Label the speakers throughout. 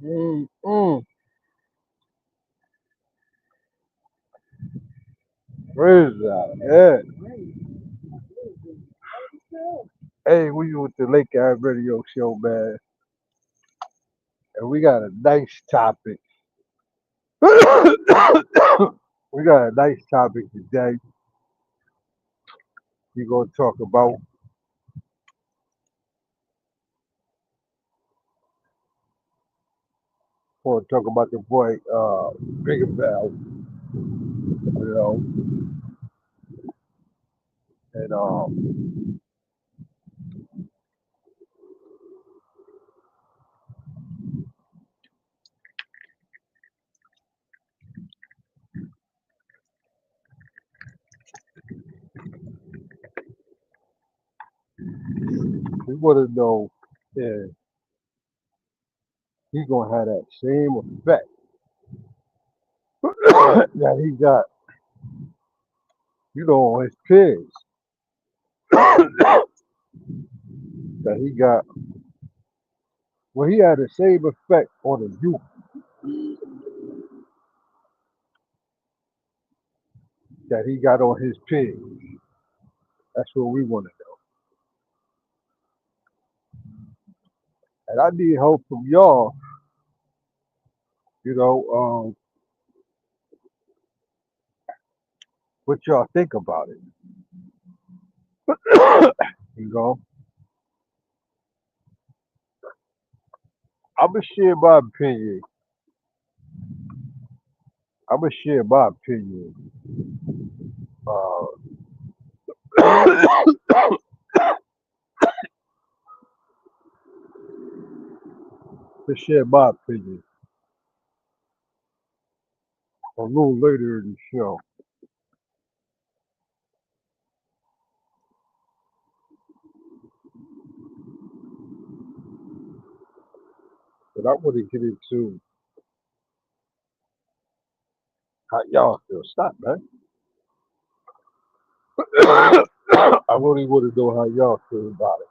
Speaker 1: Mm-mm. Where's that? Yeah. Hey, we with the Lake Eye Radio Show, man, and we got a nice topic. We got a nice topic today. We're gonna talk about. We're gonna talk about the boy, Bigger Bell, you know, and we want to know if he's gonna have that same effect that he got, on his kids, that he got. Well, he had the same effect on the youth that he got on his pigs. That's what we want to know. And I need help from y'all, you know, what y'all think about it. You know, I'm gonna share my opinion. I'm gonna share my opinion. Uh, to share my opinion a little later in the show. But I want to get into how y'all feel. Stop, man. I really want to know how y'all feel about it.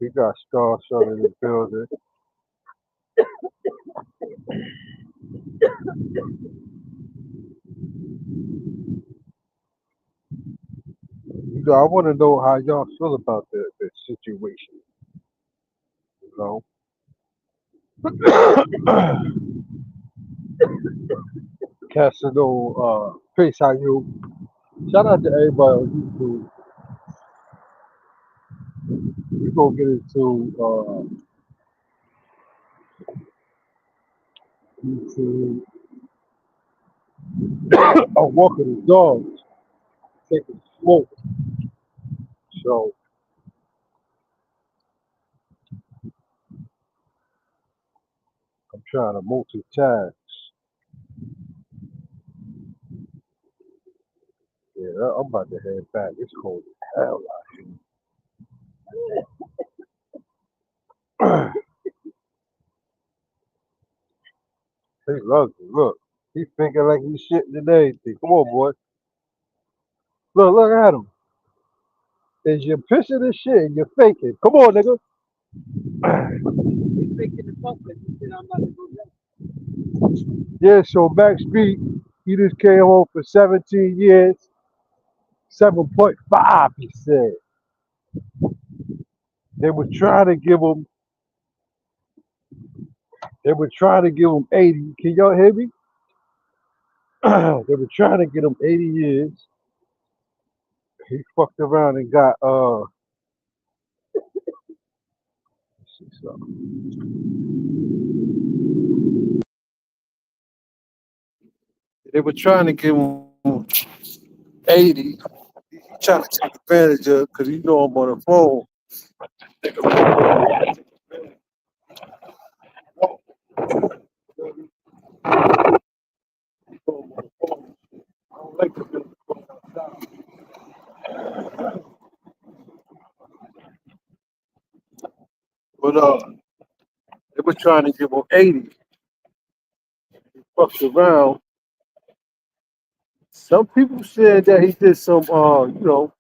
Speaker 1: We got Star Son in the building. I want to know how y'all feel about the situation. You know, Casino, Face, how you? Shout out to everybody on YouTube. We gonna get into a walking the dogs, taking smoke. So I'm trying to multitask. Yeah, I'm about to head back. It's cold as hell out here. He loves it. Look, he's thinking like he's shitting and everything. Come on, boy. Look at him. Is you pissing and shit and you're faking? Come on, nigga. Yeah, so Max Beat, he just came home for 17 years, 7.5, he said. They were trying to give him, they were trying to give him 80. Can y'all hear me? They were trying to get him 80 years. He fucked around and got, let's see something. They were trying to give him 80. He trying to take advantage of because he know I'm on the phone. I don't like to do it. But they were trying to give him 80. He fucked around Some people said that he did some, a little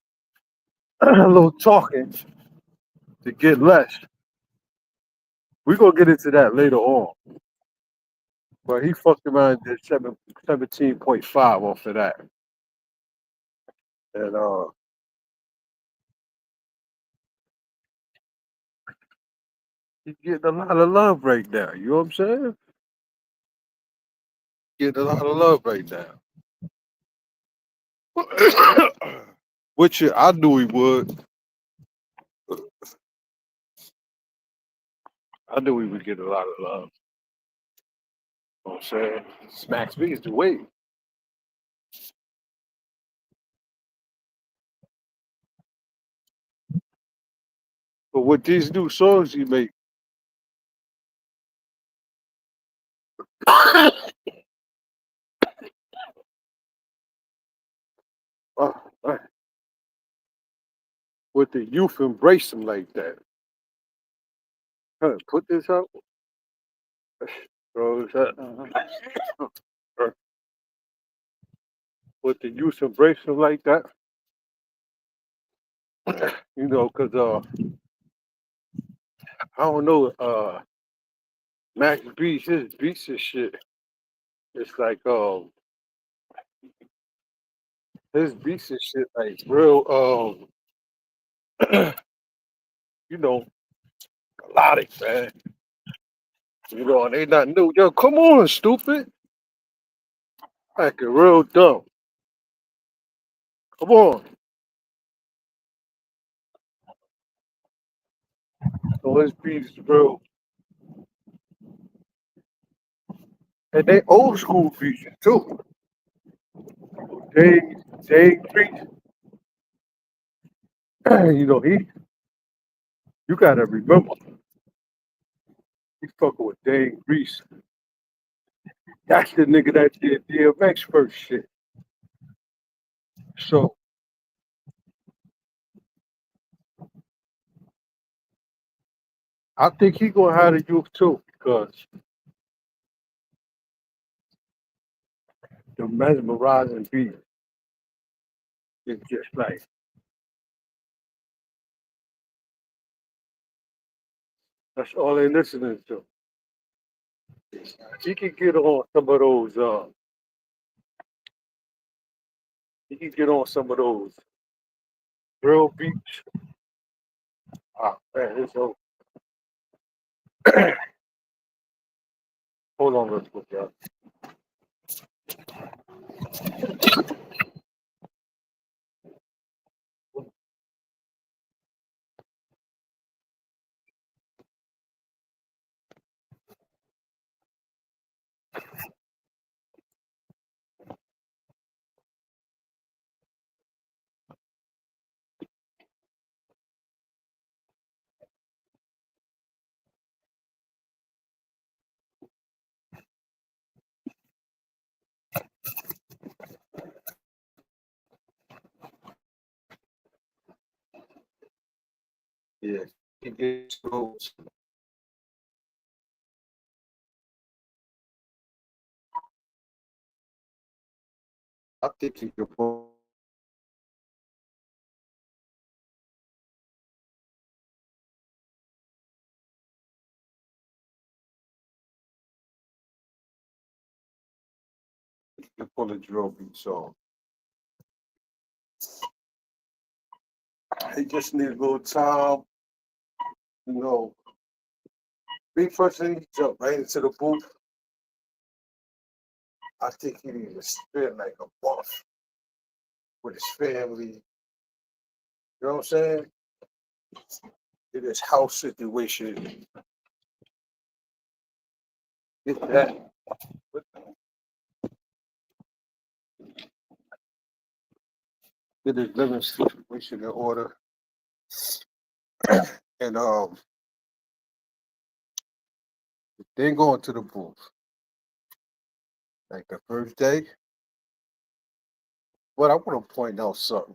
Speaker 1: talking to get less. We're gonna get into that later on. But he fucked around and did 17.5 off of that. And he's getting a lot of love right now. You know what I'm saying? Getting a lot of love right now. Which I knew he would. I knew he would get a lot of love. You know what I'm saying? Smacks me is the way. But with these new songs he make, uh, uh, with the youth embrace him like that. Huh, put this up, bro. With the youth embrace him like that, because I don't know, Max beats his beats and shit. It's like his beats and shit like real you know melodic, man. And they not new. Yo, come on, stupid. Like a real dumb. Come on. So his beats is real. And they old school beats too. They they beats, he you gotta remember, he's fucking with Dave Reese. That's the nigga that did DMX first shit. So I think he gonna have the youth too, because the mesmerizing beat is just like that's all they listening to. He can get on some of those he can get on some of those real beats. Ah man, it's so hold on real quick, y'all. Yeah. He gets those. I think he can pull a drill beat song. He just needs a little time, you know. Me personally, he jumped right into the booth. I think he needs to spit like a buff with his family. You know what I'm saying? In his house situation. Get that. Get his living situation in order. And then going to the booth. Like the first day. But I want to point out something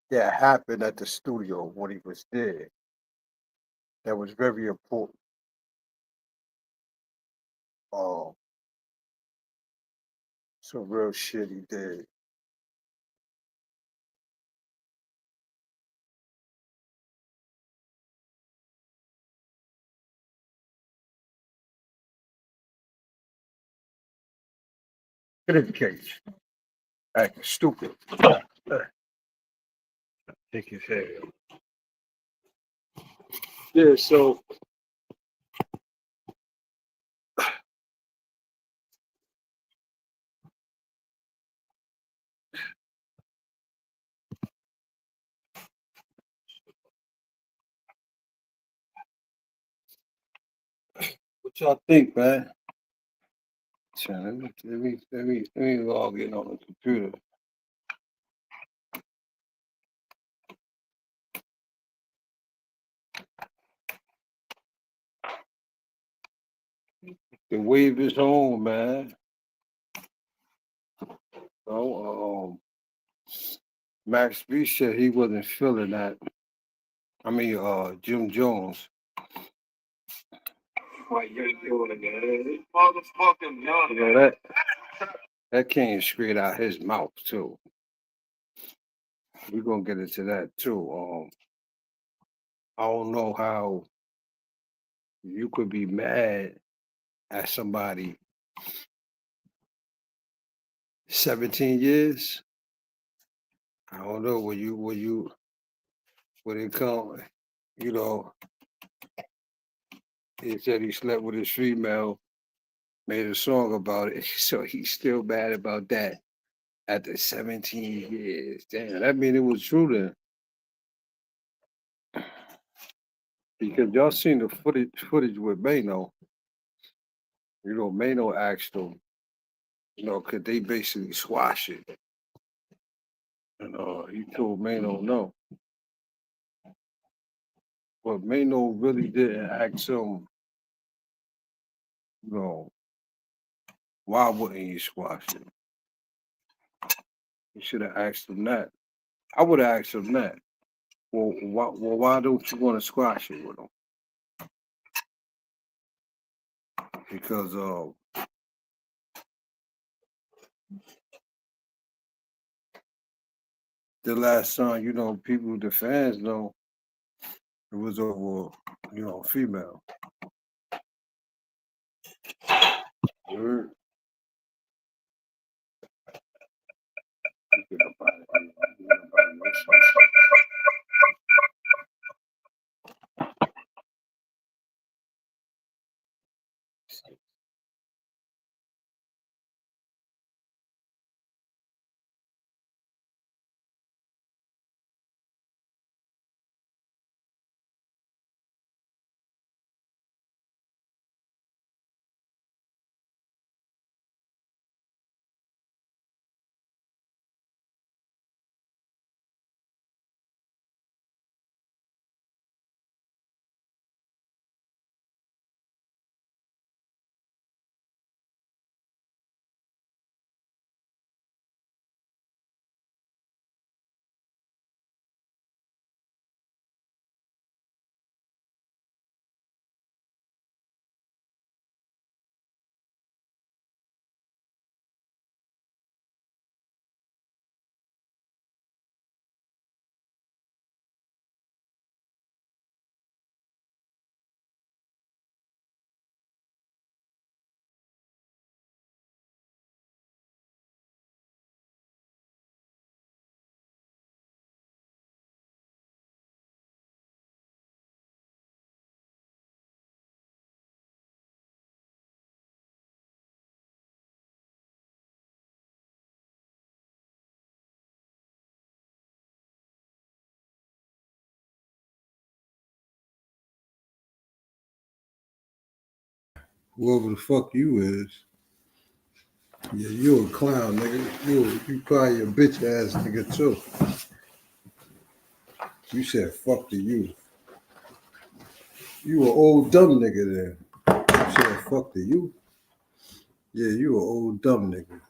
Speaker 1: that happened at the studio when he was there that was very important. Um,
Speaker 2: Some real shit he did. Get in the cage. Acting stupid. Take his head. Yeah, so what y'all think, man? Let me log in on the computer. The wave is on, man. So, Max B said he wasn't feeling that. I mean, Jim Jones. What you doing, man? Motherfucking young. You know that came straight out his mouth too. We're gonna get into that too. I don't know how you could be mad at somebody 17 years. I don't know when it come, you know, he said he slept with his female, made a song about it, so he's still mad about that after 17 years. Damn, that mean it was true then. Because y'all seen the footage with Mano. You know, Mano asked him, could they basically squash it? And he told Mano no. But Mano really didn't ask him, you know, why wouldn't you squash it? You should have asked him that. I would have asked him that. Why don't you want to squash it with him? Because the last time, people, the fans know, it was over, female. Word. Whoever the fuck you is. Yeah, you a clown, nigga. You probably a bitch ass nigga too. You said fuck to you. You a old dumb nigga then. You said fuck to you. Yeah, you a old dumb nigga.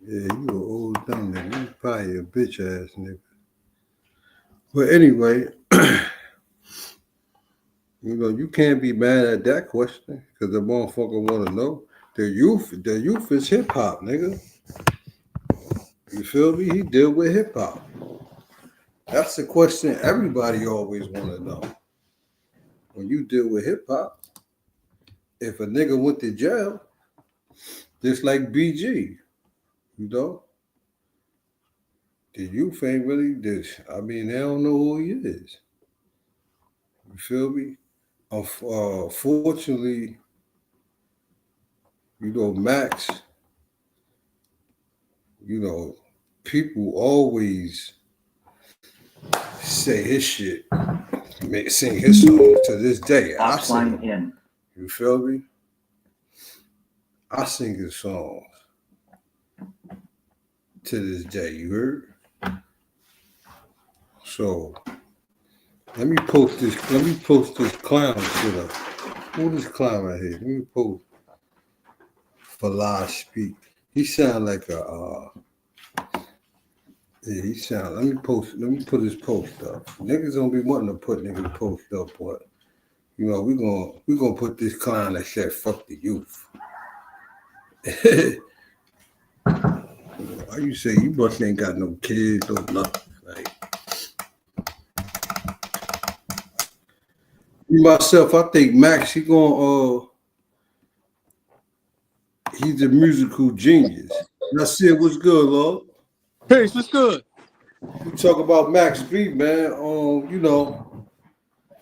Speaker 2: Yeah, you a old dumb nigga. You probably a bitch ass nigga. But anyway, you can't be mad at that question because the motherfucker want to know. The youth is hip hop, nigga. You feel me? He deal with hip hop. That's the question everybody always want to know. When you deal with hip hop, if a nigga went to jail, just like BG, you know, the youth ain't really this. I mean, they don't know who he is. You feel me? Fortunately, Max, people always say his shit, sing his songs to this day. I sing them. You feel me? I sing his songs to this day. You heard? So let me post this clown shit up. Who this clown right here? Let me post Falaj Speak. He sound like a yeah, he sound. Let me put his post up. Niggas don't be wanting to put niggas post up, but we gonna put this clown that said fuck the youth. Why you say you must ain't got no kids or nothing? Like me myself, I think Max he's a musical genius. And I said, what's good, Lord?
Speaker 3: Peace, what's good?
Speaker 2: We talk about Max B, man.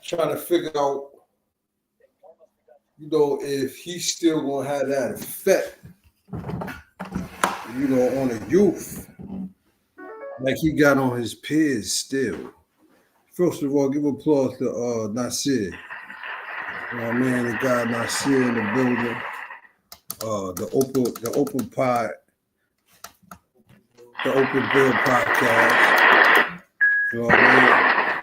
Speaker 2: Trying to figure out, if he's still gonna have that effect, on the youth, like he got on his peers still. First of all, give applause to Nasir. Man, the guy Nasir in the building. The Open Pod, the Open Bill podcast. You know what I mean?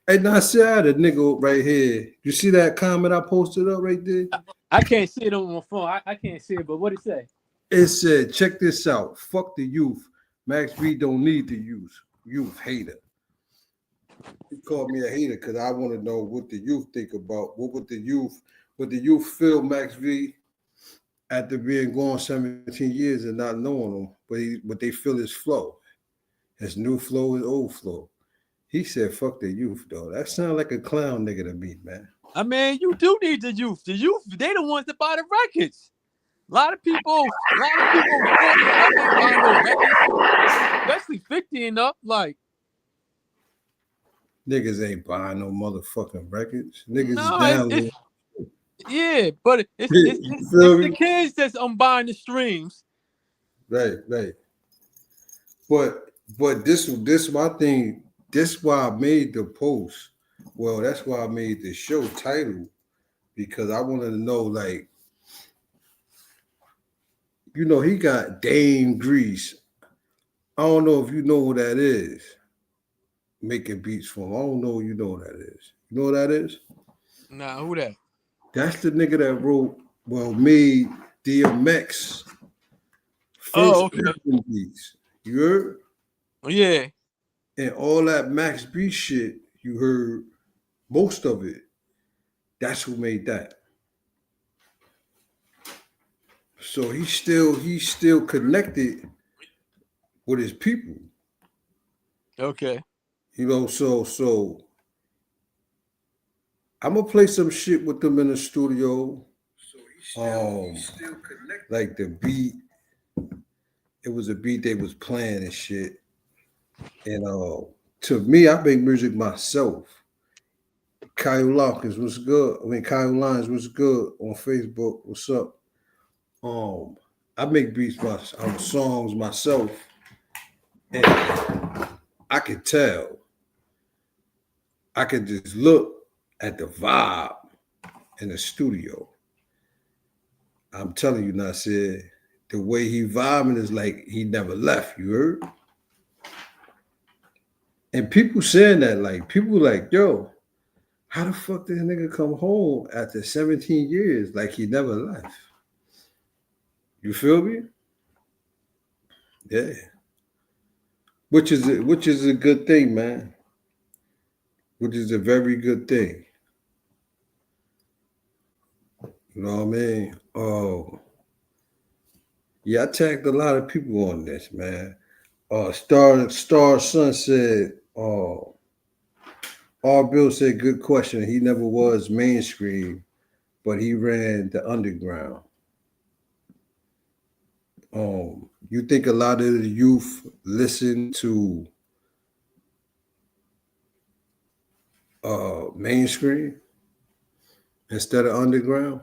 Speaker 2: Hey, Nasir, I had a nigga right here. You see that comment I posted up right there?
Speaker 3: I can't see it on my phone. I can't see it, but what it say?
Speaker 2: It said, check this out. Fuck the youth. Max B don't need the youth. Youth hater. He called me a hater because I want to know what the youth think about. What would the youth feel Max V after being gone 17 years and not knowing him, but they feel his flow. His new flow, his old flow. He said, fuck the youth, though. That sounds like a clown nigga to me, man.
Speaker 3: I mean, you do need the youth. The youth, they the ones that buy the records. A lot of people ain't buying no records, especially 50 and up. Like,
Speaker 2: niggas ain't buying no motherfucking records. Niggas is down.
Speaker 3: Yeah, but it's the kids that's buying the streams.
Speaker 2: Right. But this my thing. This why I made the post. Well, that's why I made the show title, because I wanted to know, like, he got Dame Grease. I don't know if you know who that is. Making beats for him. I don't know if you know who that is. You know who that is?
Speaker 3: Nah, who that?
Speaker 2: That's the nigga that made DMX first beats. You heard?
Speaker 3: Yeah.
Speaker 2: And all that Max B shit, you heard most of it. That's who made that. So he's still connected with his people.
Speaker 3: Okay.
Speaker 2: So I'm gonna play some shit with them in the studio. He's still connected. Like the beat, it was a beat they was playing and shit. And to me, I make music myself. Kyle Lawkins, what's good? Kyle Lines, what's good on Facebook? What's up? I make beats songs myself, and I can tell. I can just look at the vibe in the studio. I'm telling you, Nasir, the way he vibing is like he never left. You heard? And people saying that, like, people like, yo, how the fuck did this nigga come home after 17 years like he never left? You feel me? Yeah. Which is a good thing, man. Which is a very good thing. You know what I mean? Yeah, I tagged a lot of people on this, man. Star Sun said, R. Bill said, good question. He never was mainstream, but he ran the underground. You think a lot of the youth listen to mainstream instead of underground?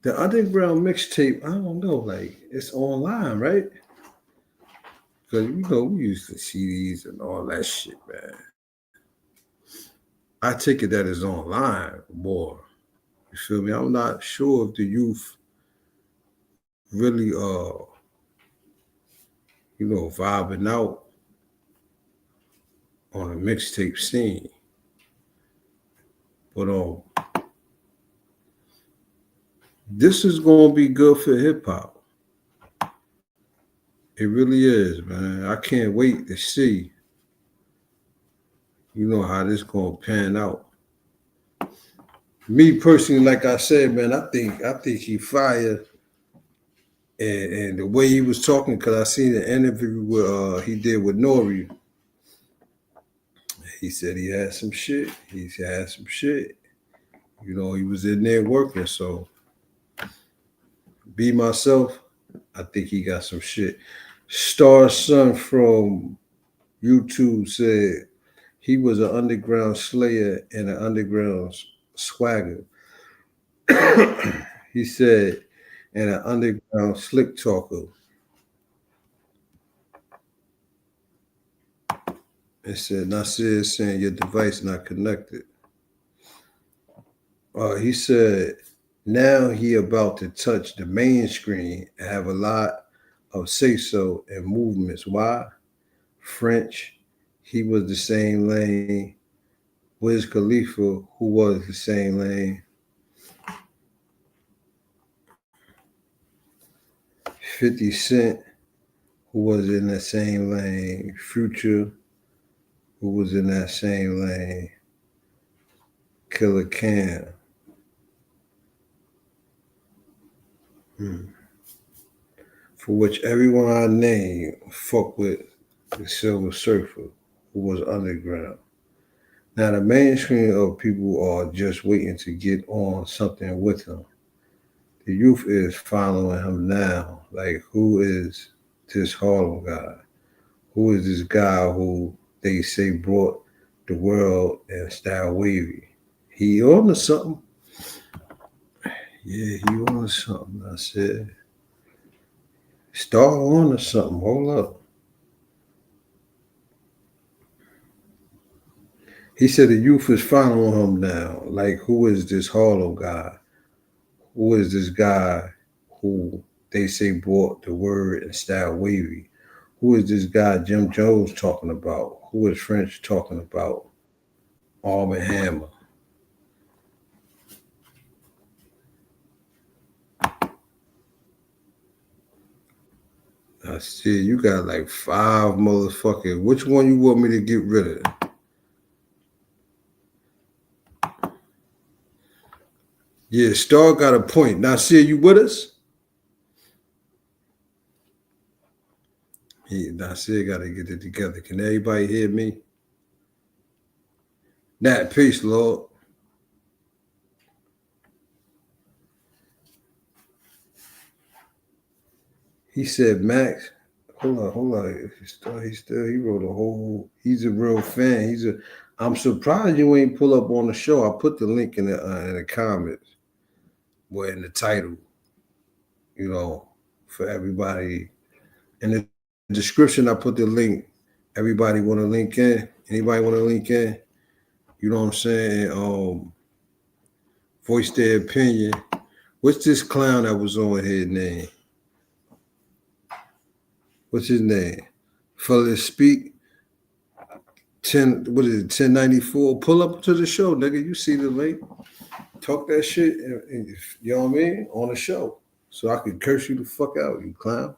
Speaker 2: The underground mixtape, I don't know, like it's online, right? Because we used to CDs and all that shit, man. I take it that it's online more. You feel me? I'm not sure if the youth really vibing out on a mixtape scene. But this is gonna be good for hip hop. It really is, man. I can't wait to see, how this gonna pan out. Me personally, like I said, man, I think he fired, and the way he was talking, because I seen the interview he did with Nori. He said he had some shit. He had some shit. He was in there working. So, be myself. I think he got some shit. Star Sun from YouTube said he was an underground slayer and an underground swagger. He said, and an underground slick talker. It said, Nasir is saying your device not connected. He said, now he about to touch the main screen and have a lot of say-so and movements. Why? French, he was the same lane. Wiz Khalifa, who was the same lane. 50 Cent, who was in the same lane. Future, who was in that same lane. Killer Cam. For which everyone I named fuck with the Silver Surfer, who was underground. Now the mainstream of people are just waiting to get on something with him. The youth is following him now. Like, who is this Harlem guy? Who is this guy who they say brought the world and Style Wavy? He on to something. Yeah, he on to something. I said, Star on to something. Hold up. He said the youth is following him now. Like, who is this Harlem guy? Who is this guy who they say brought the word and Style Wavy? Who is this guy Jim Jones talking about? Who is French talking about? Arm and Hammer. I see you got like 5 motherfuckers. Which one you want me to get rid of? Yeah, Star got a point. Now, see, you with us? Nasir got to get it together. Can everybody hear me? Nat, peace, Lord. He said, Max, hold on. He wrote a whole, he's a real fan. I'm surprised you ain't pull up on the show. I put the link in the comments, or in the title, for everybody. In the description, I put the link. Everybody want to link in? Anybody want to link in? You know what I'm saying? Voice their opinion. What's this clown that was on here name? What's his name? Fella Speak. 1094? Pull up to the show, nigga. You see the link. Talk that shit, and you know what I mean? On the show. So I could curse you the fuck out, you clown.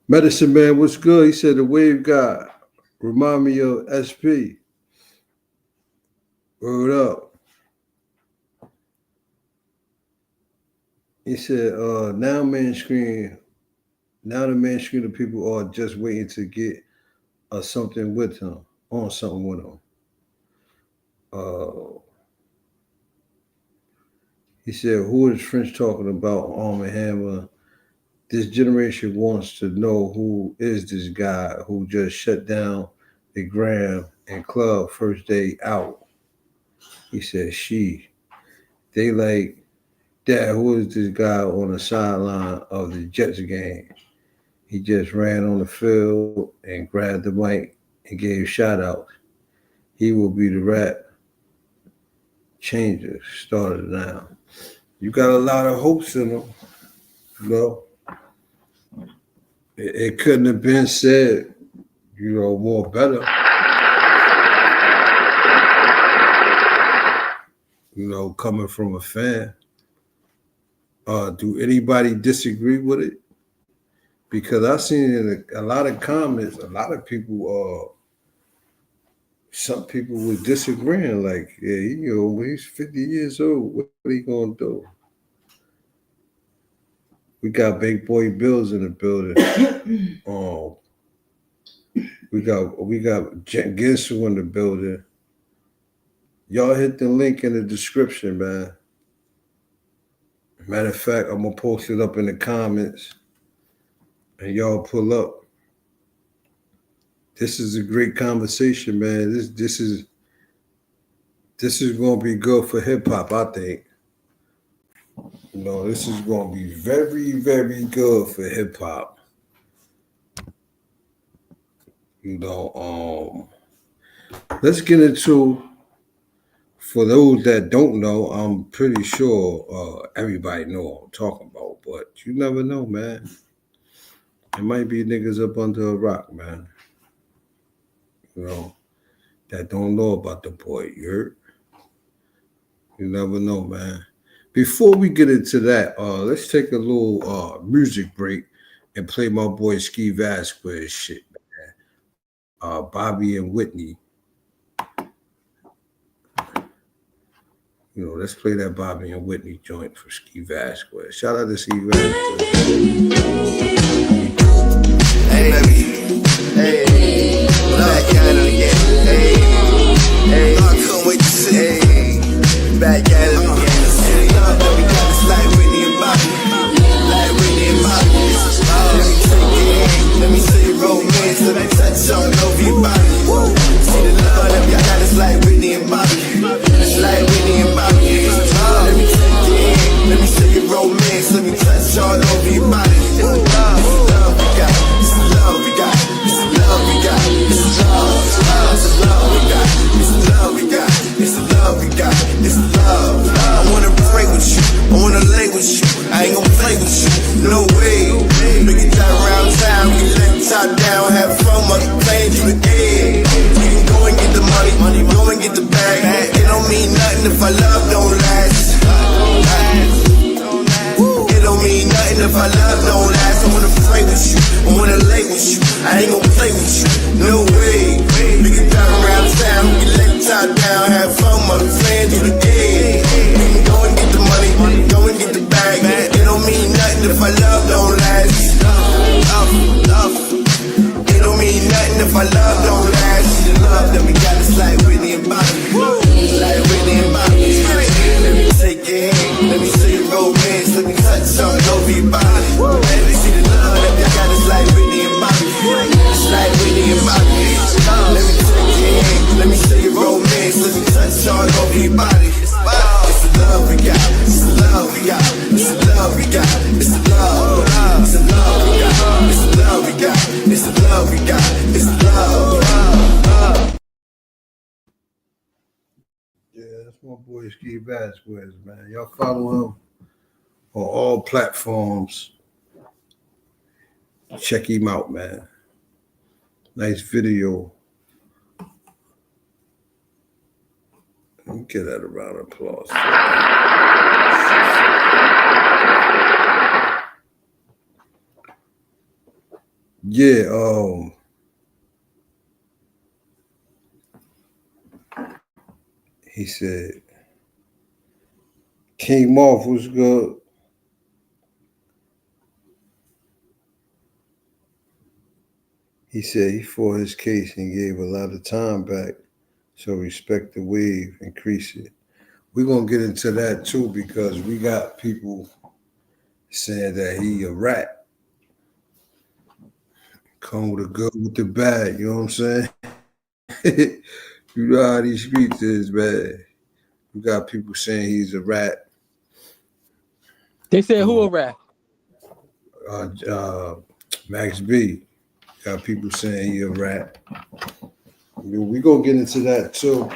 Speaker 2: Medicine Man, what's good? He said the wave guy remind me of SP. Word up. He said, now the mainstream of people are just waiting to get something with him, on something with him. Uh, he said, who is French talking about, Arm and Hammer? This generation wants to know who is this guy who just shut down the Gram and Club first day out. He said, they like, Dad, who is this guy on the sideline of the Jets game? He just ran on the field and grabbed the mic and gave shout outs. He will be the rap changer started now. You got a lot of hopes in him, you know. It couldn't have been said, more better. Coming from a fan. Do anybody disagree with it? Because I've seen in a lot of comments, a lot of people, some people were disagreeing, like, yeah, when he's 50 years old, what are you gonna do? We got Big Boy Bills in the building. We got Jen Ginsu in the building. Y'all hit the link in the description, man. Matter of fact, I'm gonna post it up in the comments, and y'all pull up. This is a great conversation, man. This is gonna be good for hip hop, I think. This is gonna be very, very good for hip hop. Let's get into. For those that don't know, I'm pretty sure everybody know what I'm talking about, but you never know, man. It might be niggas up under a rock, man. That don't know about the boy. You never know, man. Before we get into that, let's take a little music break and play my boy Ski Vasquez shit, man. Bobby and Whitney. Let's play that Bobby and Whitney joint for Ski Vasquez. Shout out to Ski Vasquez.
Speaker 4: Hey, baby. Hey. Back at it again. Hey. I couldn't wait to see. Hey. Back at it again. Love that we got this like Whitney and Bobby. Like Whitney and Bobby. Let me take it. Let me see your romance. Let me touch on over your body. See the love that we got this like Whitney and Bobby. It's like Whitney and Bobby. Let me take it. Let me see your romance. Let me touch all over your body. This is love we got. This is love we got. This is love we got. This is love. This is love we got. This is love we got. This is love we got. This is love. I wanna pray with you. I wanna lay with you. I ain't gon' play with you. No way. Make it down around town. We let the top down. Have fun while you playing through the air. You can go and get the money. Go and get the bag. It don't mean nothing if our love don't last. It don't mean nothing if our love don't last. I wanna pray with you. I wanna lay with you. I ain't gon' play with you. No way. Make it down around town. We let the top down. Have fun while we playing through the air. You can go and get the money. Go and get the bag. It don't mean nothing if our love don't last. It don't mean nothing if our love don't last. The love that we got is like Whitney and Bobby. Like Whitney and Bobby. Let me take your hand. Let me see your romance. Let me touch something over your body. Let me see the love that we got is like Whitney and Bobby. It's like Whitney and Bobby. Let me take your hand. Let me see your romance. Let me touch all over your body. It's the love we got. It's the love we got. It's the love we got. It's the love. It's the love we got. It's the love we got. It's the love we got. It's the love.
Speaker 2: Yeah, that's my boy Ski Vasquez, man. Y'all follow him on all platforms. Check him out, man. Nice video. Let me get that a round of applause. Yeah, he said, King Moth was good. He said he fought his case and gave a lot of time back. So respect the wave, increase it. We're gonna get into that too because we got people saying that he a rat. Come with the good with the bad, you know what I'm saying? You know how these streets is, man. We got people saying he's a rat.
Speaker 3: They said who a rat?
Speaker 2: Max B. Got people saying he a rat. We gonna get into that too.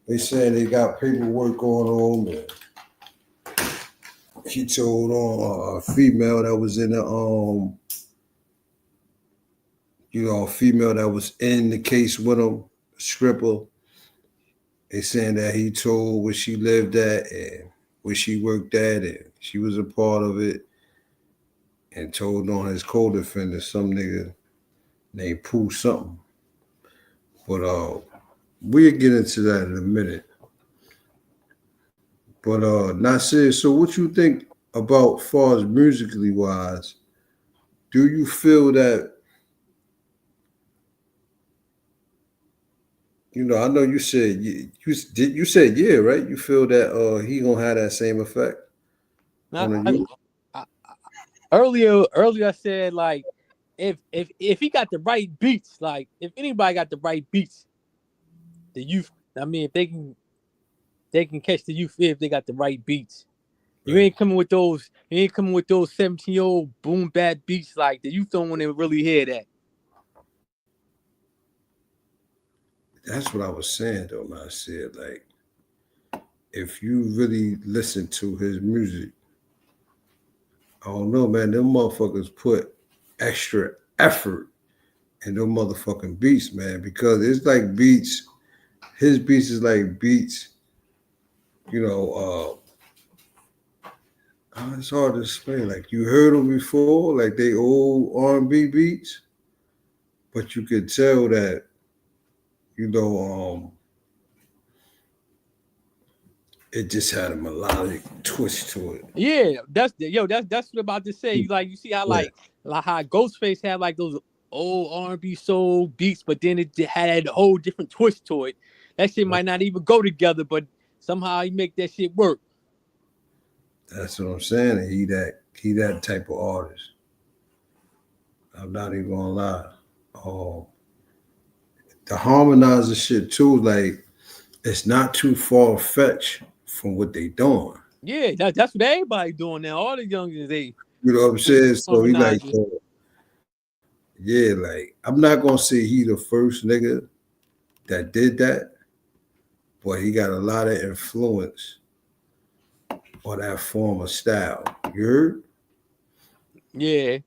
Speaker 2: They saying they got paperwork going on. And he told on a female that was in the a female that was in the case with him, stripper. They saying that he told where she lived at and where she worked at, and she was a part of it, and told on his co-defendant, some nigga named Pooh something. But we'll get into that in a minute. But Nasir, so what you think about far as musically wise? Do you feel that, I know you said you said yeah, right? You feel that he gonna have that same effect on the youth?
Speaker 3: Earlier I said like if he got the right beats, like if anybody got the right beats, the youth. I mean, if they can catch the youth if they got the right beats. You ain't coming with those. You ain't coming with those 17-year-old boom bap beats like the youth don't want to really hear that.
Speaker 2: That's what I was saying though. When I said like, if you really listen to his music, I don't know, man. Them motherfuckers put extra effort in them motherfucking beats, man, because it's like beats. His beats is like beats. It's hard to explain. Like you heard them before, like they old R&B beats, but you could tell that, it just had a melodic twist to it.
Speaker 3: Yeah, that's what I'm about to say. Like you see how like how Ghostface had like those old R&B soul beats, but then it had a whole different twist to it. That shit might not even go together, but somehow he make that shit work.
Speaker 2: That's what I'm saying. He that type of artist. I'm not even gonna lie. The harmonizer shit too, like it's not too far fetched from what they doing.
Speaker 3: Yeah, that's what everybody doing now. All the youngsters, they.
Speaker 2: You know what I'm saying? So he like, like I'm not gonna say he the first nigga that did that, but he got a lot of influence on that form of style. You heard?
Speaker 3: Yeah,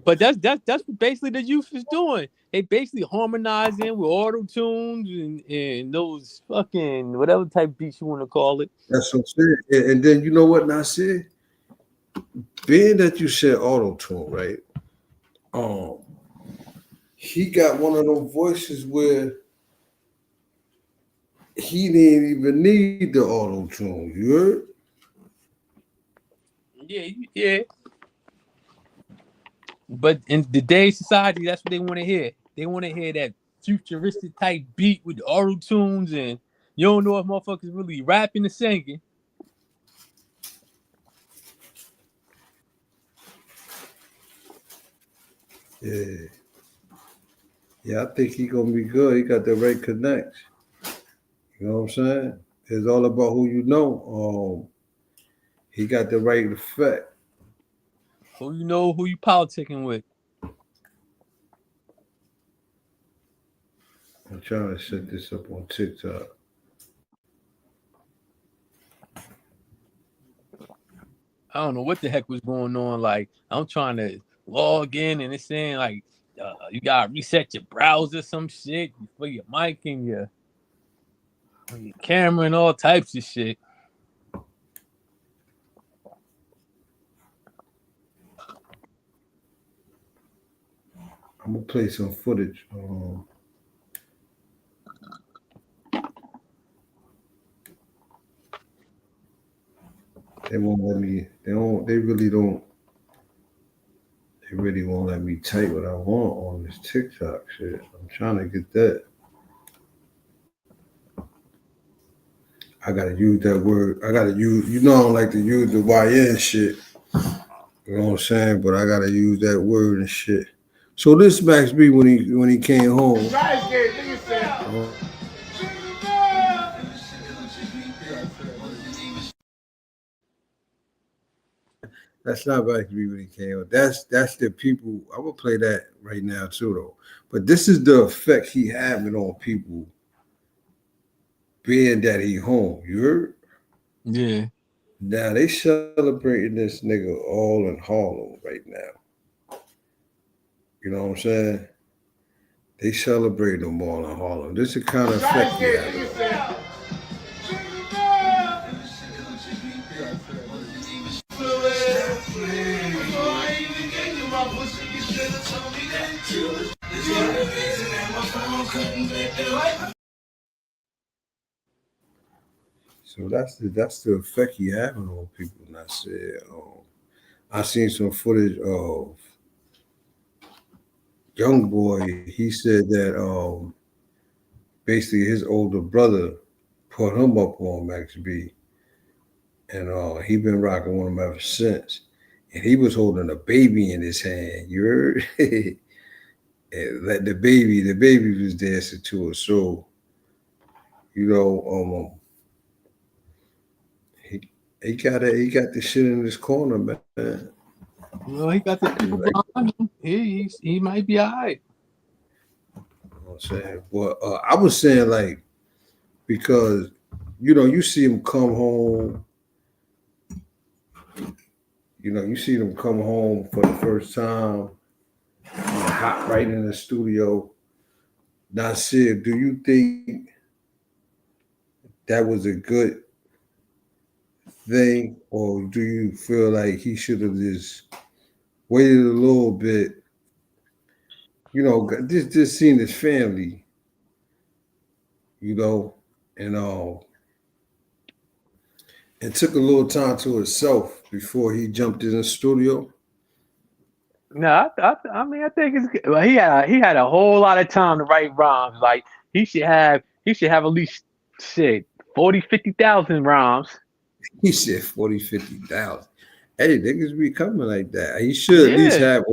Speaker 3: but that's what basically the youth is doing. They basically harmonizing with auto tunes and those fucking whatever type beats you want to call it.
Speaker 2: That's what I'm saying. And then you know what Nasir? Being that you said auto tune, right? He got one of those voices where he didn't even need the auto tune. You heard?
Speaker 3: Yeah. But in today's society, that's what they want to hear. They want to hear that futuristic type beat with the auto tunes, and you don't know if motherfuckers really rapping or singing.
Speaker 2: Yeah, I think he gonna be good. He got the right connects. You know what I'm saying? It's all about who you know. He got the right effect.
Speaker 3: Who you know, who you politicking with.
Speaker 2: I'm trying to set this up on TikTok.
Speaker 3: I don't know what the heck was going on. Like, I'm trying to log in and it's saying like you gotta reset your browser, some shit for your mic and your camera and all types of shit.
Speaker 2: I'm gonna play some footage. They won't let me. They really really won't let me type what I want on this TikTok shit. I'm trying to get that. I gotta use that word. I gotta use, I don't like to use the YN shit. You know what I'm saying? But I gotta use that word and shit. So this Max B when he came home. That's not Max B when he came home. That's the people. I'm gonna play that right now too though. But this is the effect he having on people being that he home. You heard?
Speaker 3: Yeah.
Speaker 2: Now they celebrating this nigga all in Harlem right now. You know what I'm saying? They celebrate them all in Harlem. This is the kind of effect he having. So that's the effect he having on people. And I said, I seen some footage of Young Boy. He said that basically his older brother put him up on Max B, and he been rocking with him ever since. And he was holding a baby in his hand. You heard? And let the baby was dancing to it. So, you know, he got the shit in his corner, man.
Speaker 3: Well, he got the people behind him. He might be all right.
Speaker 2: You know what I'm saying? But I was saying like, because you see him come home. You see them come home for the first time, hop right in the studio. Nasir, do you think that was a good thing, or do you feel like he should have just waited a little bit? Just seeing his family, and it took a little time to itself before he jumped in the studio.
Speaker 3: No, I mean, I think it's good. Well, he had a whole lot of time to write rhymes. Like he should have at least shit 40,000-50,000 rhymes.
Speaker 2: He said 40,000-50,000. Hey, niggas be coming like that. He should at least have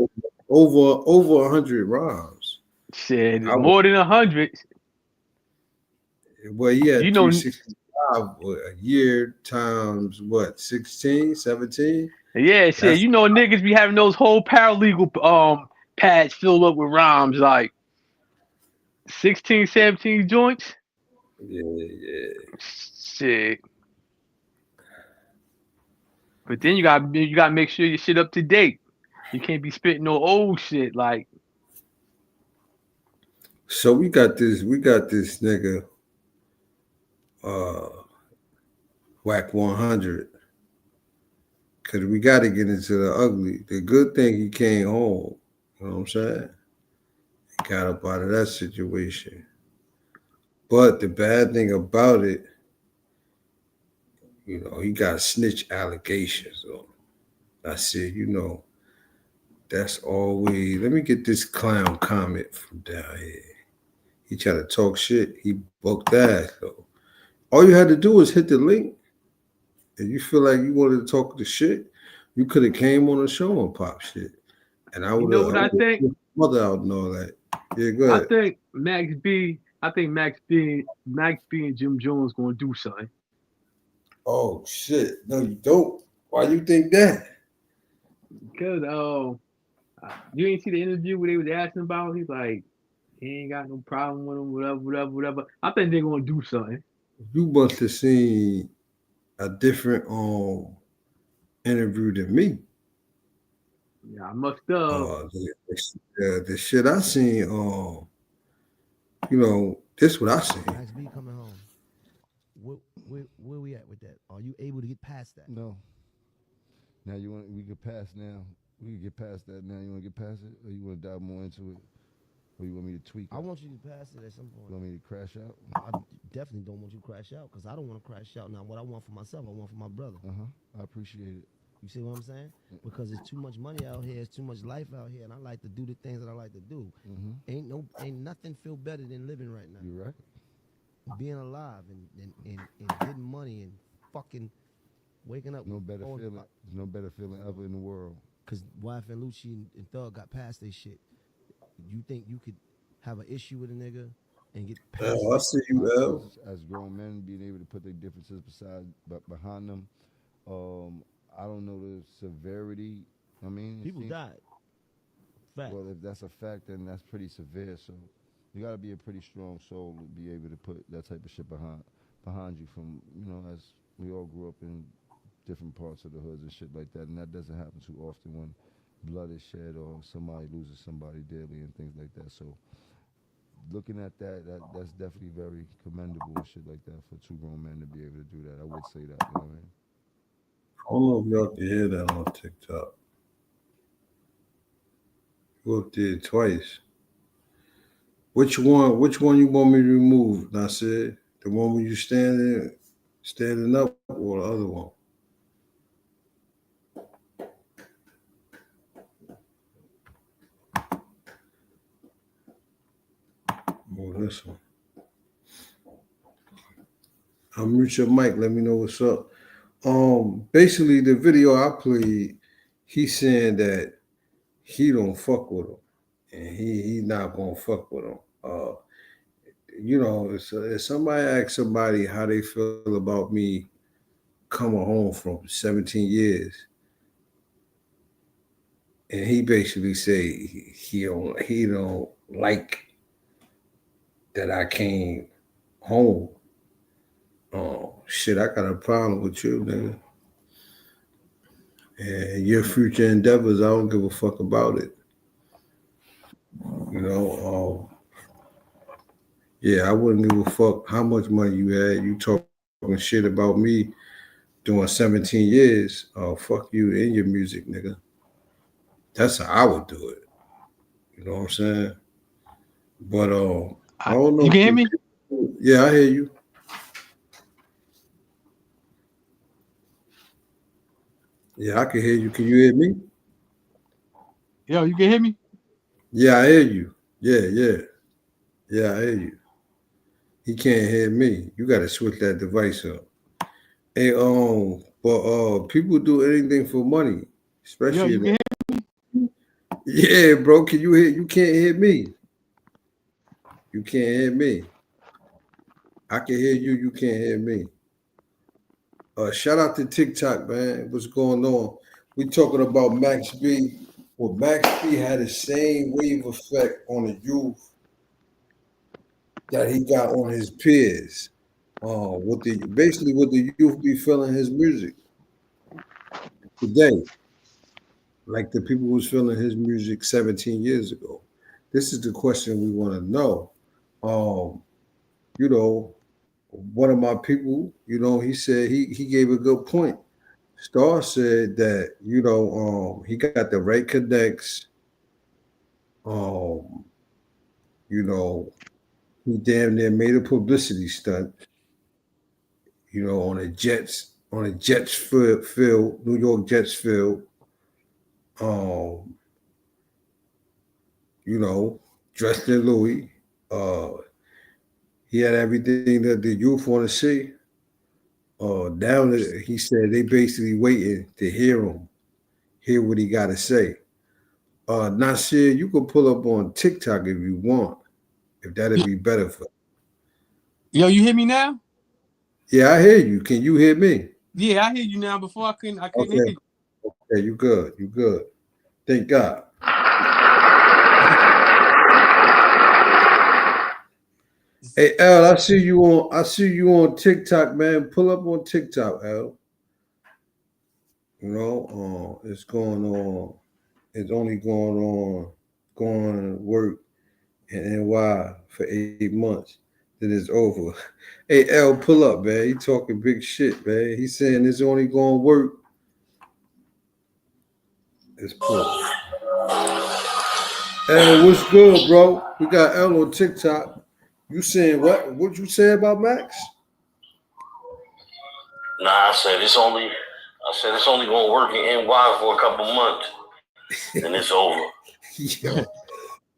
Speaker 2: over 100 rhymes.
Speaker 3: Shit, more than 100.
Speaker 2: Well, he had 365 a year times what, 16, 17?
Speaker 3: Yeah, shit. Niggas be having those whole paralegal pads filled up with rhymes, like 16, 17 joints.
Speaker 2: Yeah.
Speaker 3: Shit. But then you gotta make sure your shit up to date. You can't be spitting no old shit like.
Speaker 2: So we got this nigga, Whack 100. Cause we gotta get into the ugly. The good thing he came home. You know what I'm saying? He got up out of that situation. But the bad thing about it, he got snitch allegations on him. I said, that's always. Let me get this clown comment from down here. He tried to talk shit. He booked ass. So all you had to do was hit the link. And you feel like you wanted to talk the shit, you could have came on the show and pop shit. And I would have.
Speaker 3: I think?
Speaker 2: Mother out and all that. Yeah, go ahead.
Speaker 3: I think Max B and Jim Jones gonna do something.
Speaker 2: Oh shit! No, you don't. Why you think that?
Speaker 3: Because you ain't see the interview where they was asking about. He's like, he ain't got no problem with him, whatever. I think they're gonna do something.
Speaker 2: You must have seen a different interview than me.
Speaker 3: Yeah, I must have.
Speaker 2: The shit I seen, this what I seen.
Speaker 5: Max B coming home. Where we at with that? Are you able to get past that?
Speaker 6: No. Now we get past now. We can get past that now. You want to get past it, or you want to dive more into it, or you want me to tweak it?
Speaker 5: I want you to pass it at some point.
Speaker 6: You want me to crash out?
Speaker 5: I definitely don't want you to crash out because I don't want to crash out. Now, what I want for myself, I want for my brother.
Speaker 6: I appreciate it.
Speaker 5: You see what I'm saying? Because there's too much money out here, it's too much life out here, and I like to do the things that I like to do. Ain't nothing feel better than living right now.
Speaker 6: You're right.
Speaker 5: Being alive and getting money and fucking waking up.
Speaker 6: No better
Speaker 5: going-
Speaker 6: feeling. No better feeling ever in the world.
Speaker 5: Cause Wife and Lucci and Thug got past their shit. You think you could have an issue with a nigga and get past?
Speaker 2: I see you, L.
Speaker 6: As grown men, being able to put their differences behind them. I don't know the severity. I mean,
Speaker 5: People died. Fact.
Speaker 6: Well, if that's a fact, then that's pretty severe. So you got to be a pretty strong soul to be able to put that type of shit behind you. From as we all grew up in different parts of the hoods and shit like that, and that doesn't happen too often when blood is shed or somebody loses somebody dearly and things like that. So looking at that's definitely very commendable and shit like that for two grown men to be able to do that. I would say that. You know what I mean?
Speaker 2: I don't know if y'all can hear that on TikTok. You up there twice. Which one you want me to remove, Nasir? The one where you standing up, or the other one? Oh, this one. I'll mute your mic. Let me know what's up. Basically, the video I played, he's saying that he don't fuck with him, and he not gonna fuck with him. If somebody asks somebody how they feel about me coming home from 17 years, and he basically say he don't like that I came home. Oh shit, I got a problem with you, nigga. And your future endeavors, I don't give a fuck about it. Yeah, I wouldn't give a fuck how much money you had. You talking shit about me doing 17 years. Oh, fuck you and your music, nigga. That's how I would do it. You know what I'm saying? But I don't know.
Speaker 3: You can hear me?
Speaker 2: Yeah, I hear you. Yeah, I can hear you. Can you hear me?
Speaker 3: Yo, you can hear me?
Speaker 2: Yeah, I hear you. Yeah, I hear you. He can't hear me. You got to switch that device up. Hey, but people do anything for money, especially.
Speaker 3: Yo, you can hear me?
Speaker 2: Yeah, bro. Can you hear? You can't hear me. You can't hear me. I can hear you. You can't hear me. Shout out to TikTok, man. What's going on? We talking about Max B. Well, Max B had the same wave effect on the youth that he got on his peers. What the youth be feeling his music today, like the people was feeling his music 17 years ago. This is the question we want to know. One of my people, he said he gave a good point. Star said that, he got the right connects. He damn near made a publicity stunt, on a Jets field, New York Jets field. Dressed in Louis. He had everything that the youth want to see. Now he said they basically waiting to hear what he got to say. Nasir, you can pull up on TikTok if you want, if that'd be better for you.
Speaker 3: Yo, you hear me now?
Speaker 2: Yeah, I hear you. Can you hear me?
Speaker 3: Yeah, I hear you now. Before I couldn't
Speaker 2: Okay.
Speaker 3: hear you.
Speaker 2: Okay, you good. Thank God. Hey L, I see you on TikTok, man. Pull up on TikTok, L. It's going on. It's only going to work in NY for 8 months. Then it's over. Hey L, pull up, man. He talking big shit, man. He's saying it's only going to work. It's pull. L, what's good, bro? We got L on TikTok. You saying what? What you say about Max?
Speaker 7: Nah, I said it's only I said it's only gonna work in NY for a couple months, and it's over.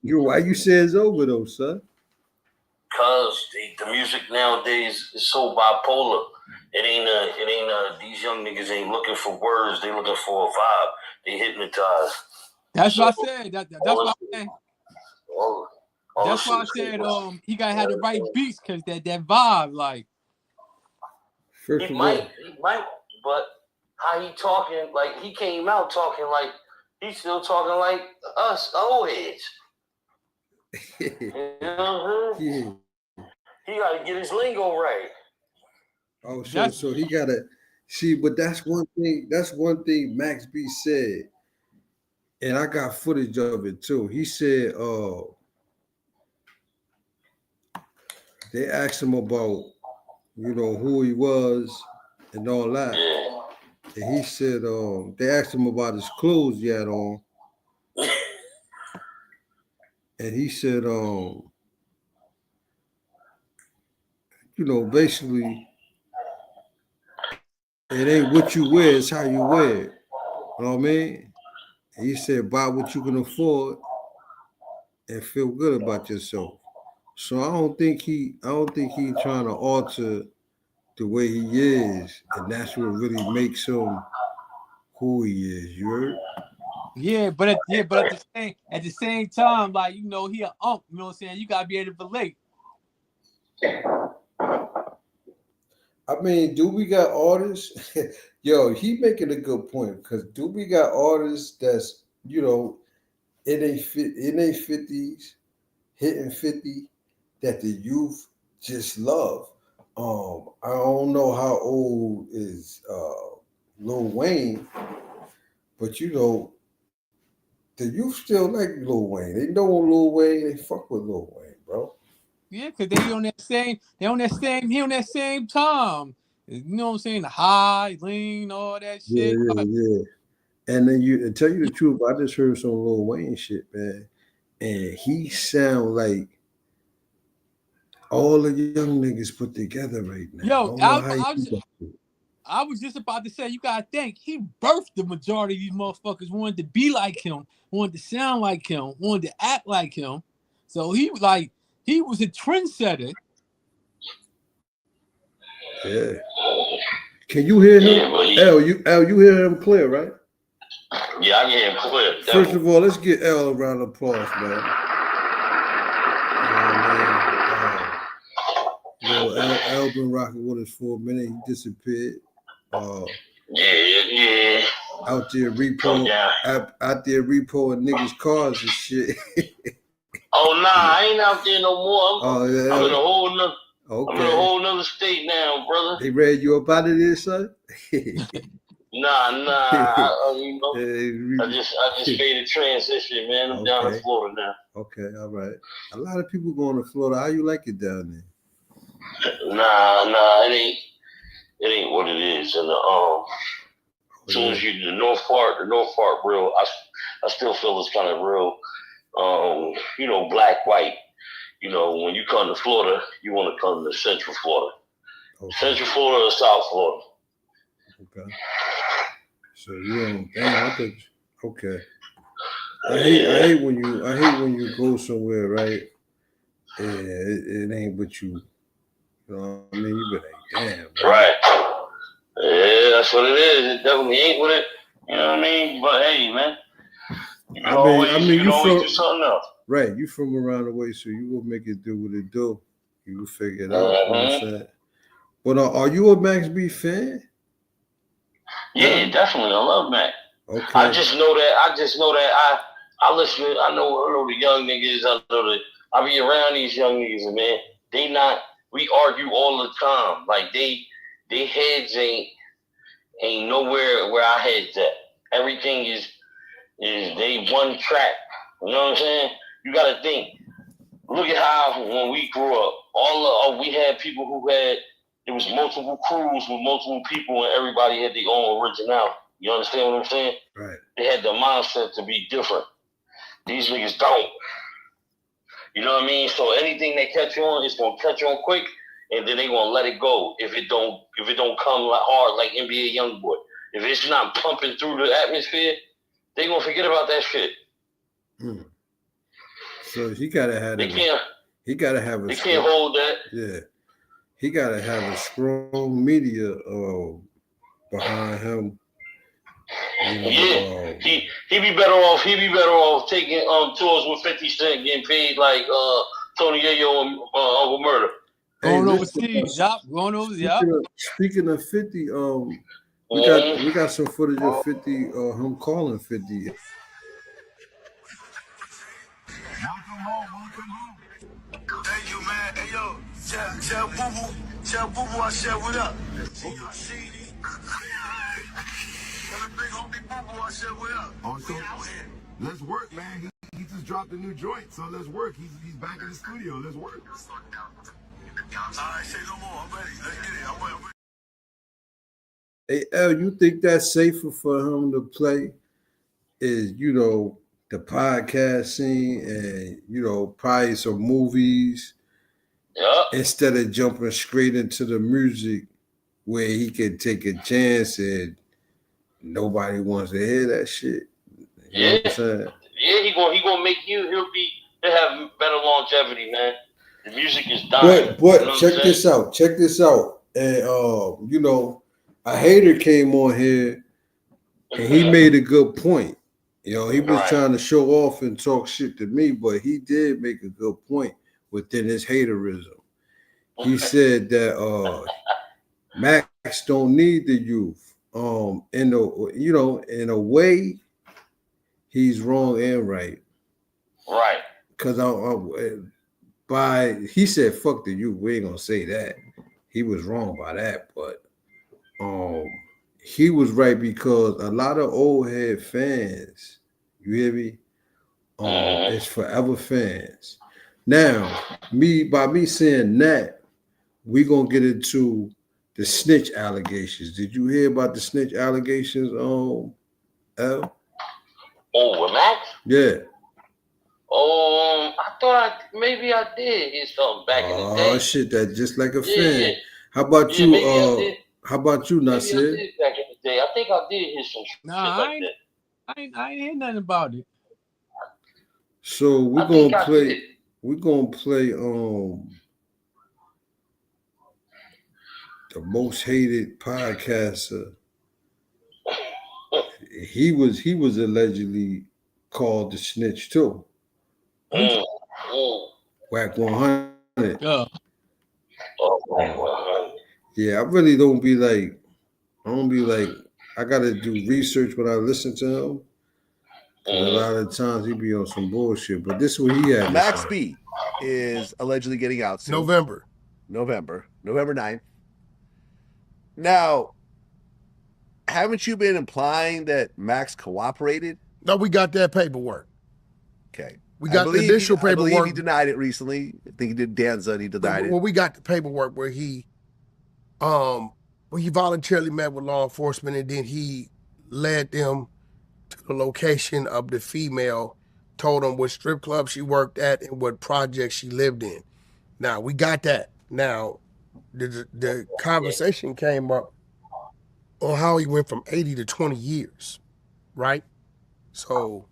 Speaker 2: Yo, why you say it's over though, son?
Speaker 7: Cause the music nowadays is so bipolar. These young niggas ain't looking for words. They looking for a vibe. They hypnotized.
Speaker 3: That's
Speaker 7: So,
Speaker 3: what I said. That's what I said. That's why I said he gotta have the right beats because that vibe, like.
Speaker 2: First
Speaker 7: He
Speaker 2: of
Speaker 7: might,
Speaker 2: all,
Speaker 7: but how he talking, like he came out talking like he's still talking like us old heads. You know what I mean?
Speaker 2: yeah.
Speaker 7: He gotta get his lingo right.
Speaker 2: Oh, so he gotta see, but that's one thing. That's one thing Max B said, and I got footage of it too. He said, they asked him about, who he was and all that.
Speaker 7: Yeah.
Speaker 2: And he said, they asked him about his clothes he had on. And he said, basically, it ain't what you wear, it's how you wear it. You know what I mean? And he said, buy what you can afford and feel good about yourself. So I don't think he trying to alter the way he is, and that's what really makes him who he is. You heard?
Speaker 3: Yeah, but at the same time, like he a unk. You know what I'm saying? You gotta be able to relate.
Speaker 2: I mean, do we got artists? Yo, he making a good point because do we got artists that's it ain't 50s hitting 50 that the youth just love. I don't know how old is Lil Wayne, but the youth still like Lil Wayne. They know Lil Wayne. They fuck with Lil Wayne, bro.
Speaker 3: Yeah, because he on that same time. You know what I'm saying? The high, lean, all that shit.
Speaker 2: Yeah. And then to tell you the truth, I just heard some Lil Wayne shit, man, and he sound like all the young niggas put together right now.
Speaker 3: Yo,
Speaker 2: I
Speaker 3: was just about to say, you gotta think he birthed the majority of these motherfuckers wanted to be like him, wanted to sound like him, wanted to act like him. So he was a trendsetter.
Speaker 2: Yeah. Can you hear him? You hear him clear, right?
Speaker 7: Yeah, I can hear him clear.
Speaker 2: First of all, let's get L a round of applause, man. L been rocking with us for a minute. He disappeared.
Speaker 7: Yeah.
Speaker 2: Out there repoing niggas' cars and shit.
Speaker 7: Oh nah, I ain't out there no more. I'm in a whole nother.
Speaker 2: Okay.
Speaker 7: I'm in a whole nother state now, brother.
Speaker 2: They read you up out of there, son?
Speaker 7: Nah. I just made a transition, man. I'm down in Florida now.
Speaker 2: Okay, all right. A lot of people going to Florida. How you like it down there?
Speaker 7: Nah, it ain't what it is. And as soon as the north part real, I still feel it's kind of real. Black, white. When you come to Florida, you want to come to Central Florida. Okay. Central Florida or South Florida.
Speaker 2: Okay. So okay. I hate when you go somewhere, right? And it ain't what you know what I mean? You be like, damn.
Speaker 7: Right. Yeah, that's what it is. It definitely ain't with it. You know what I mean? But hey, man. You can always do something else.
Speaker 2: Right. You from around the way, so you will make it do what it do. You will figure it out. You know what I'm saying? But are you a Max B fan?
Speaker 7: Yeah, definitely. I love Mac.
Speaker 2: Okay.
Speaker 7: I just know that I listen. I know the young niggas. I be around these young niggas, and man, we argue all the time. Like they heads ain't nowhere where our heads at. Everything is they one track. You know what I'm saying? You got to think. Look at how when we grew up, we had people who had. It was multiple crews with multiple people, and everybody had their own originality. You understand what I'm saying?
Speaker 2: Right.
Speaker 7: They had the mindset to be different. These niggas don't. You know what I mean? So anything they catch on, it's gonna catch on quick, and then they gonna let it go if it don't come like hard like NBA YoungBoy. if it's not pumping through the atmosphere, they gonna forget about that shit.
Speaker 2: So he gotta have
Speaker 7: They can't.
Speaker 2: He gotta have a.
Speaker 7: They can't hold that.
Speaker 2: Yeah, he gotta have a strong media behind him.
Speaker 7: Yeah, he be better off. He be better off taking tours with 50 Cent, getting paid like Tony Yayo and Uncle Murder.
Speaker 3: Going overseas, going overseas,
Speaker 2: Speaking of 50, we got some footage of 50, him calling 50.
Speaker 4: Thank you, man. Hey, yo, tell Boo Boo I said what up.
Speaker 8: Also, let's work, man. He just dropped a new joint, so let's work. He's back in the studio. Let's work. All right, say no more. I'm ready. Let's get it. I'm ready.
Speaker 2: Hey, L, you think that's safer for him to play? Is, you know, the podcast scene and, you know, probably some movies, instead of jumping straight into the music where he could take a chance and nobody wants to hear that shit. You know what I'm saying?
Speaker 7: Yeah, he gonna make you. He'll have better longevity, man. The music is dying.
Speaker 2: But
Speaker 7: you know
Speaker 2: check this out. Check this out. And you know, a hater came on here and he made a good point. You know, he was trying to show off and talk shit to me, but he did make a good point within his haterism. He said that Max don't need the youth. In a way, he's wrong and right.
Speaker 7: Right.
Speaker 2: Because he said fuck the youth. We ain't gonna say that. He was wrong by that, but he was right because a lot of old head fans, you hear me? It's forever fans. Now, by me saying that, we gonna get into the snitch allegations. Did you hear about the snitch allegations, L?
Speaker 7: Oh, with Max?
Speaker 2: Yeah.
Speaker 7: I thought maybe I did hear something back in the day.
Speaker 2: Oh shit, that just like a fan. Yeah. How about you? How about you, Nasir?
Speaker 7: Maybe I did back in the day. I think I did hear some shit like that.
Speaker 3: I ain't hear nothing about it.
Speaker 2: So we're gonna play. We're gonna play the most hated podcaster. He was allegedly called the snitch too. Whack 100.
Speaker 3: Yeah.
Speaker 2: Yeah, I really don't be like, I gotta do research when I listen to him. A lot of times he be on some bullshit, but this is what he had.
Speaker 9: Max B is allegedly getting out soon. November 9th. Now, haven't you been implying that Max cooperated?
Speaker 10: No, we got that paperwork.
Speaker 9: Okay.
Speaker 10: We got the initial paperwork.
Speaker 9: I believe he denied it recently. I think he did Danza and he denied it.
Speaker 10: Well, we got the paperwork where he voluntarily met with law enforcement and then he led them to the location of the female, told them what strip club she worked at and what project she lived in. Now, we got that. Now, the conversation came up on how he went from 80 to 20 years, right? So,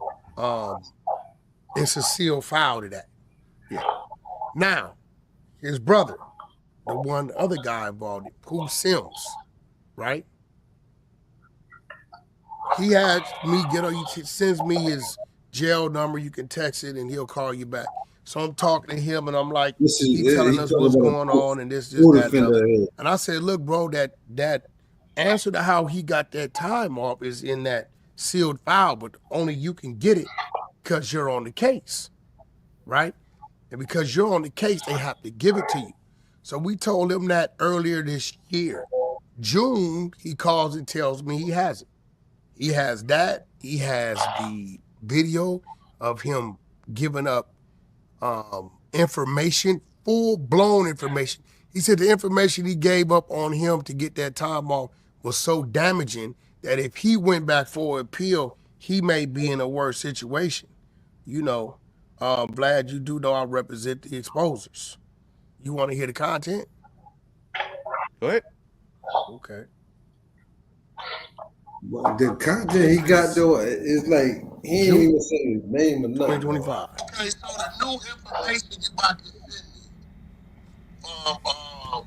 Speaker 10: it's a sealed file to that.
Speaker 9: Yeah.
Speaker 10: Now, his brother, the other guy involved, Pooh Sims, right? He had me he sends me his jail number. You can text it and he'll call you back. So I'm talking to him and I'm like, he's telling us what's going on and this, that. And I said, look, bro, that answer to how he got that time off is in that sealed file, but only you can get it because you're on the case, right? And because you're on the case, they have to give it to you. So we told him that earlier this year. June, he calls and tells me he has it. He has that. He has the video of him giving up information, full-blown information. He said the information he gave up on him to get that time off was so damaging that if he went back for appeal, he may be in a worse situation. You know, Vlad, you do know I represent the exposers. You want to hear the content?
Speaker 9: Go ahead.
Speaker 10: Okay.
Speaker 2: But the content he got though is like he ain't even say his name or nothing.
Speaker 10: 2025.
Speaker 8: Okay, so the new information you about to send me from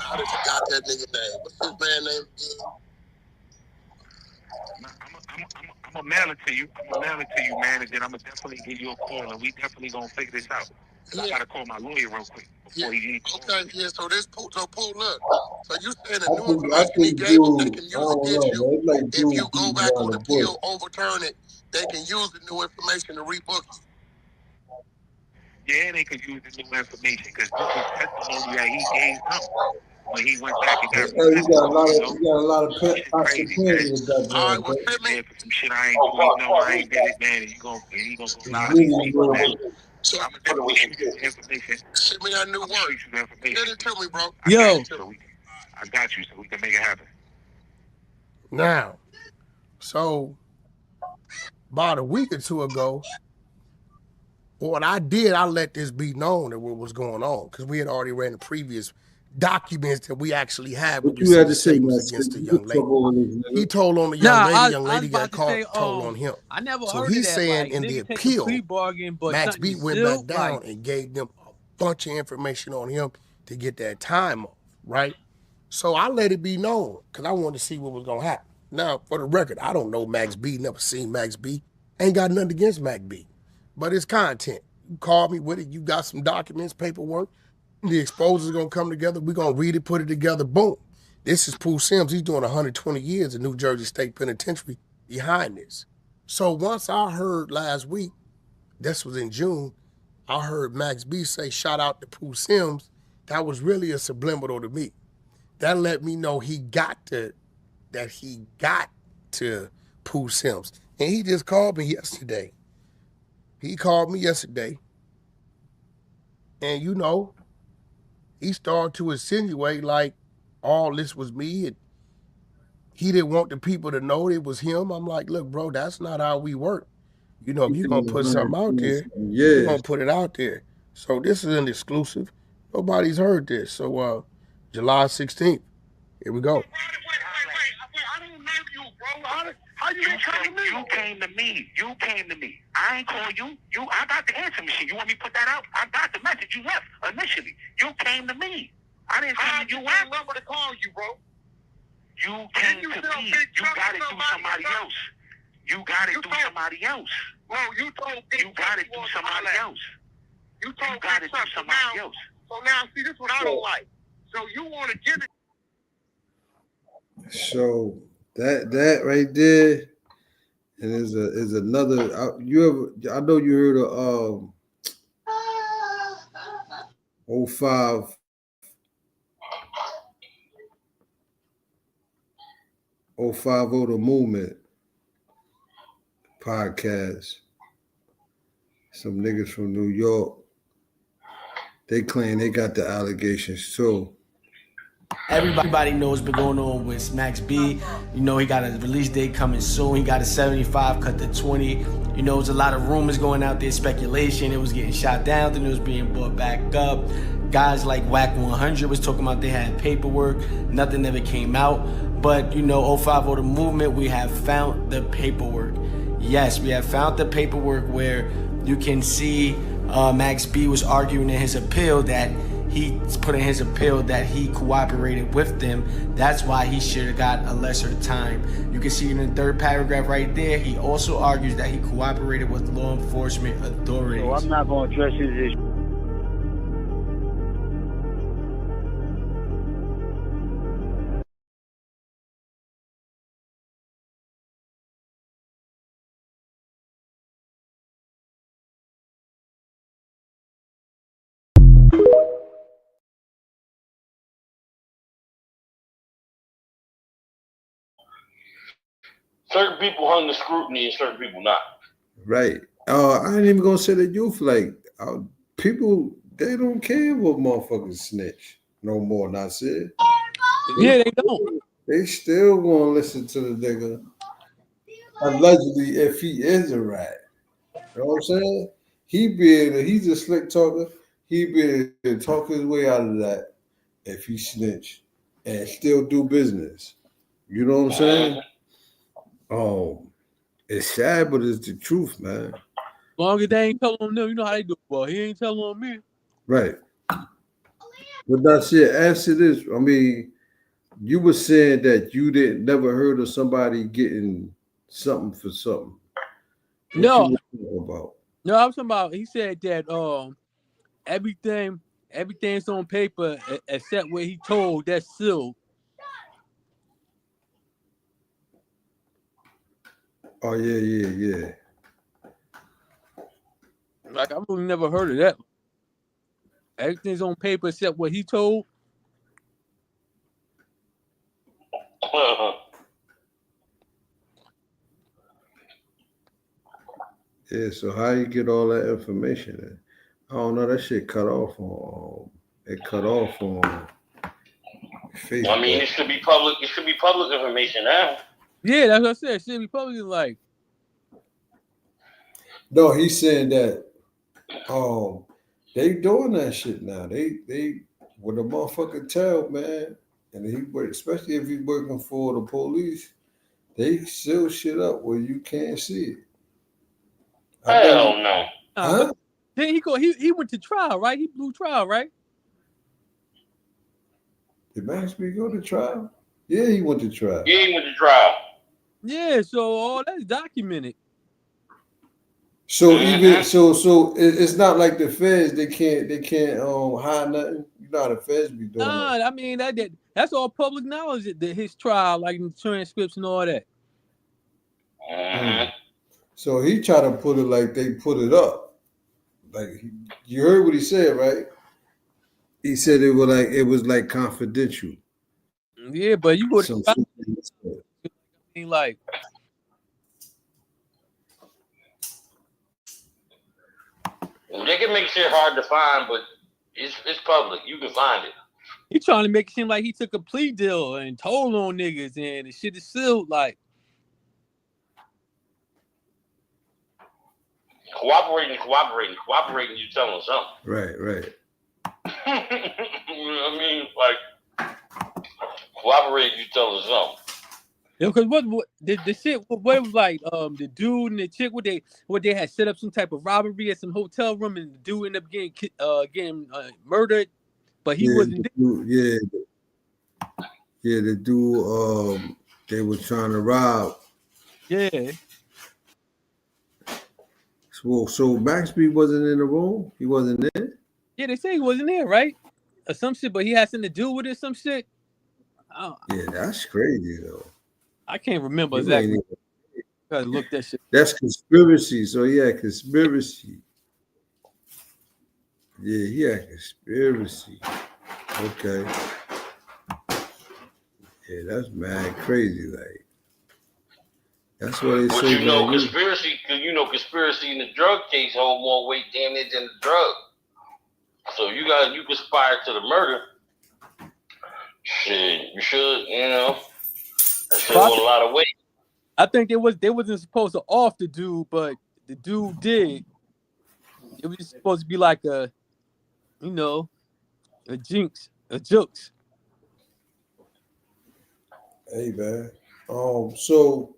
Speaker 8: I just forgot that nigga name. What's his man name again?
Speaker 11: I'm gonna mail it to you. I'm gonna mail it to you, man, and then I'm gonna definitely give you a call, and we definitely gonna figure this out. I gotta call my lawyer real quick before he leaves.
Speaker 8: Okay, yeah. So this look. So you saying the new information he gave them, they can use against you. If you go back on appeal, overturn it, they can use the new information to rebook you.
Speaker 11: Yeah, they could use the new information because this is testimony that he gave them when he went back and got
Speaker 2: he got a lot of
Speaker 11: crazy. All right, well, send me for some shit I ain't doing. You know I ain't did it, man. And he gonna go lie to these people, man. So I'm gonna definitely give you the information.
Speaker 8: Send me that new word. Send it to me, bro.
Speaker 11: I got you, so we can make it happen.
Speaker 10: Now, so about a week or two ago, what I did, I let this be known that what was going on because we had already ran the previous documents that we actually had.
Speaker 2: What you had to say
Speaker 10: against the young lady. He told on the young lady got caught, told on him.
Speaker 3: I never
Speaker 10: so
Speaker 3: heard
Speaker 10: he's
Speaker 3: of that,
Speaker 10: saying
Speaker 3: like,
Speaker 10: in the appeal, Max B went back down and gave them a bunch of information on him to get that time off, right? So I let it be known because I wanted to see what was gonna happen. Now, for the record, I don't know Max B, never seen Max B, ain't got nothing against Max B, but it's content. You call me with it, you got some documents, paperwork. The exposure's gonna come together. We're gonna read it, put it together. Boom. This is Pooh Sims. He's doing 120 years in New Jersey State Penitentiary behind this. So once I heard last week, this was in June, I heard Max B say, shout out to Pooh Sims. That was really a subliminal to me. That let me know he got to Pooh Sims. And he just called me yesterday. He called me yesterday. And he started to insinuate like all this was me and he didn't want the people to know it was him. I'm like, look, bro, that's not how we work. If you're going to put something out there, you're going to put it out there. So this is an exclusive. Nobody's heard this. So July 16th, here we go.
Speaker 11: I don't know you, bro. How you come to me? You came to me. You came to me. I ain't call you. I got the answer machine. You want me to put that out? I got the message you left initially. You came to me. I didn't come to you. I remember to call you, bro. You came to me. You got it through somebody else. You got it through somebody else. Bro, you told me. You got it through somebody else. You got it through somebody else. So now, see, this is what I don't like. So you want to give it.
Speaker 2: So that right there, and is another. I know you heard of 05 the Movement podcast. Some niggas from New York. They claim they got the allegations too.
Speaker 12: Everybody knows what's been going on with Max B. He got a release date coming soon. He got a 75 cut to 20. There's a lot of rumors going out there, speculation. It was getting shot down, then it was being brought back up. Guys like Wack 100 was talking about they had paperwork. Nothing ever came out. But, 05 the Movement, we have found the paperwork. Yes, we have found the paperwork where you can see Max B was arguing in his appeal that he put in his appeal that he cooperated with them. That's why he should have got a lesser time. You can see in the third paragraph right there, he also argues that he cooperated with law enforcement authorities.
Speaker 13: So I'm not going to address his issue.
Speaker 7: Certain people hung the scrutiny and certain people not.
Speaker 2: Right. I ain't even gonna say the youth. Like people, they don't care what motherfuckers snitch no more. Not said.
Speaker 3: Yeah, they don't.
Speaker 2: They still gonna listen to the nigga. Allegedly, if he is a rat. You know what I'm saying? He's a slick talker. He be able to talk his way out of that if he snitch and still do business. You know what I'm saying? It's sad, but it's the truth, man.
Speaker 3: As long as they ain't telling on them, you know how they do. Well, he ain't telling on me.
Speaker 2: Right. But that's it. Answer this. I mean, you were saying that you never heard of somebody getting something for something. What
Speaker 3: No.
Speaker 2: you were about?
Speaker 3: No, I was talking about. He said that everything's on paper except what he told. That's sealed.
Speaker 2: Oh yeah.
Speaker 3: Like I've really never heard of that. Everything's on paper except what he told.
Speaker 2: Yeah. So how you get all that information? Then? I don't know. That shit cut off on. It cut off on Facebook.
Speaker 7: I mean, it should be public. It should be public information now.
Speaker 3: Yeah, that's what I said. It should be public. Like.
Speaker 2: No, he's saying that they doing that shit now. They with a motherfucker tell, man, and he work, especially if he's working for the police, they seal shit up where you can't see it.
Speaker 7: Hell no.
Speaker 2: Huh?
Speaker 3: Then he went to trial, right? He blew trial, right?
Speaker 2: Did Maxby go to trial? Yeah, he went to trial.
Speaker 7: Yeah, he went to trial.
Speaker 3: Yeah, so all that's documented.
Speaker 2: So even so it's not like the feds, they can't hide nothing. You know how the feds be doing that.
Speaker 3: I mean that's all public knowledge that his trial, like the transcripts and all that.
Speaker 2: So he tried to put it like they put it up. Like you heard what he said, right? He said it was like confidential.
Speaker 3: Yeah, but you would like
Speaker 7: they can make shit hard to find, but it's public. You can find it.
Speaker 3: He trying to make it seem like he took a plea deal and told on niggas and the shit is sealed. Like
Speaker 7: cooperating. You telling something.
Speaker 2: Right.
Speaker 7: You know what I mean? Like cooperating. You telling something.
Speaker 3: Yeah, because what the shit? What it was like? The dude and the chick, what they had set up some type of robbery at some hotel room, and the dude ended up getting murdered, but he wasn't.
Speaker 2: The dude they were trying to rob.
Speaker 3: Yeah.
Speaker 2: So Maxby wasn't in the room. He wasn't there.
Speaker 3: Yeah, they say he wasn't there, right? Or some shit, but he had something to do with it. Some shit.
Speaker 2: Yeah, that's crazy though.
Speaker 3: I can't remember exactly. Gotta look that shit.
Speaker 2: That's conspiracy. So yeah, conspiracy. Yeah, conspiracy. Okay. Yeah, that's mad crazy. Like that's what they
Speaker 7: but
Speaker 2: say.
Speaker 7: You know, conspiracy in the drug case hold more weight damage than the drug. So you conspire to the murder. Shit, you should, that should hold a lot of weight.
Speaker 3: I think they wasn't supposed to off the dude, but the dude did. It was supposed to be like a jinx, a jokes.
Speaker 2: Hey man. So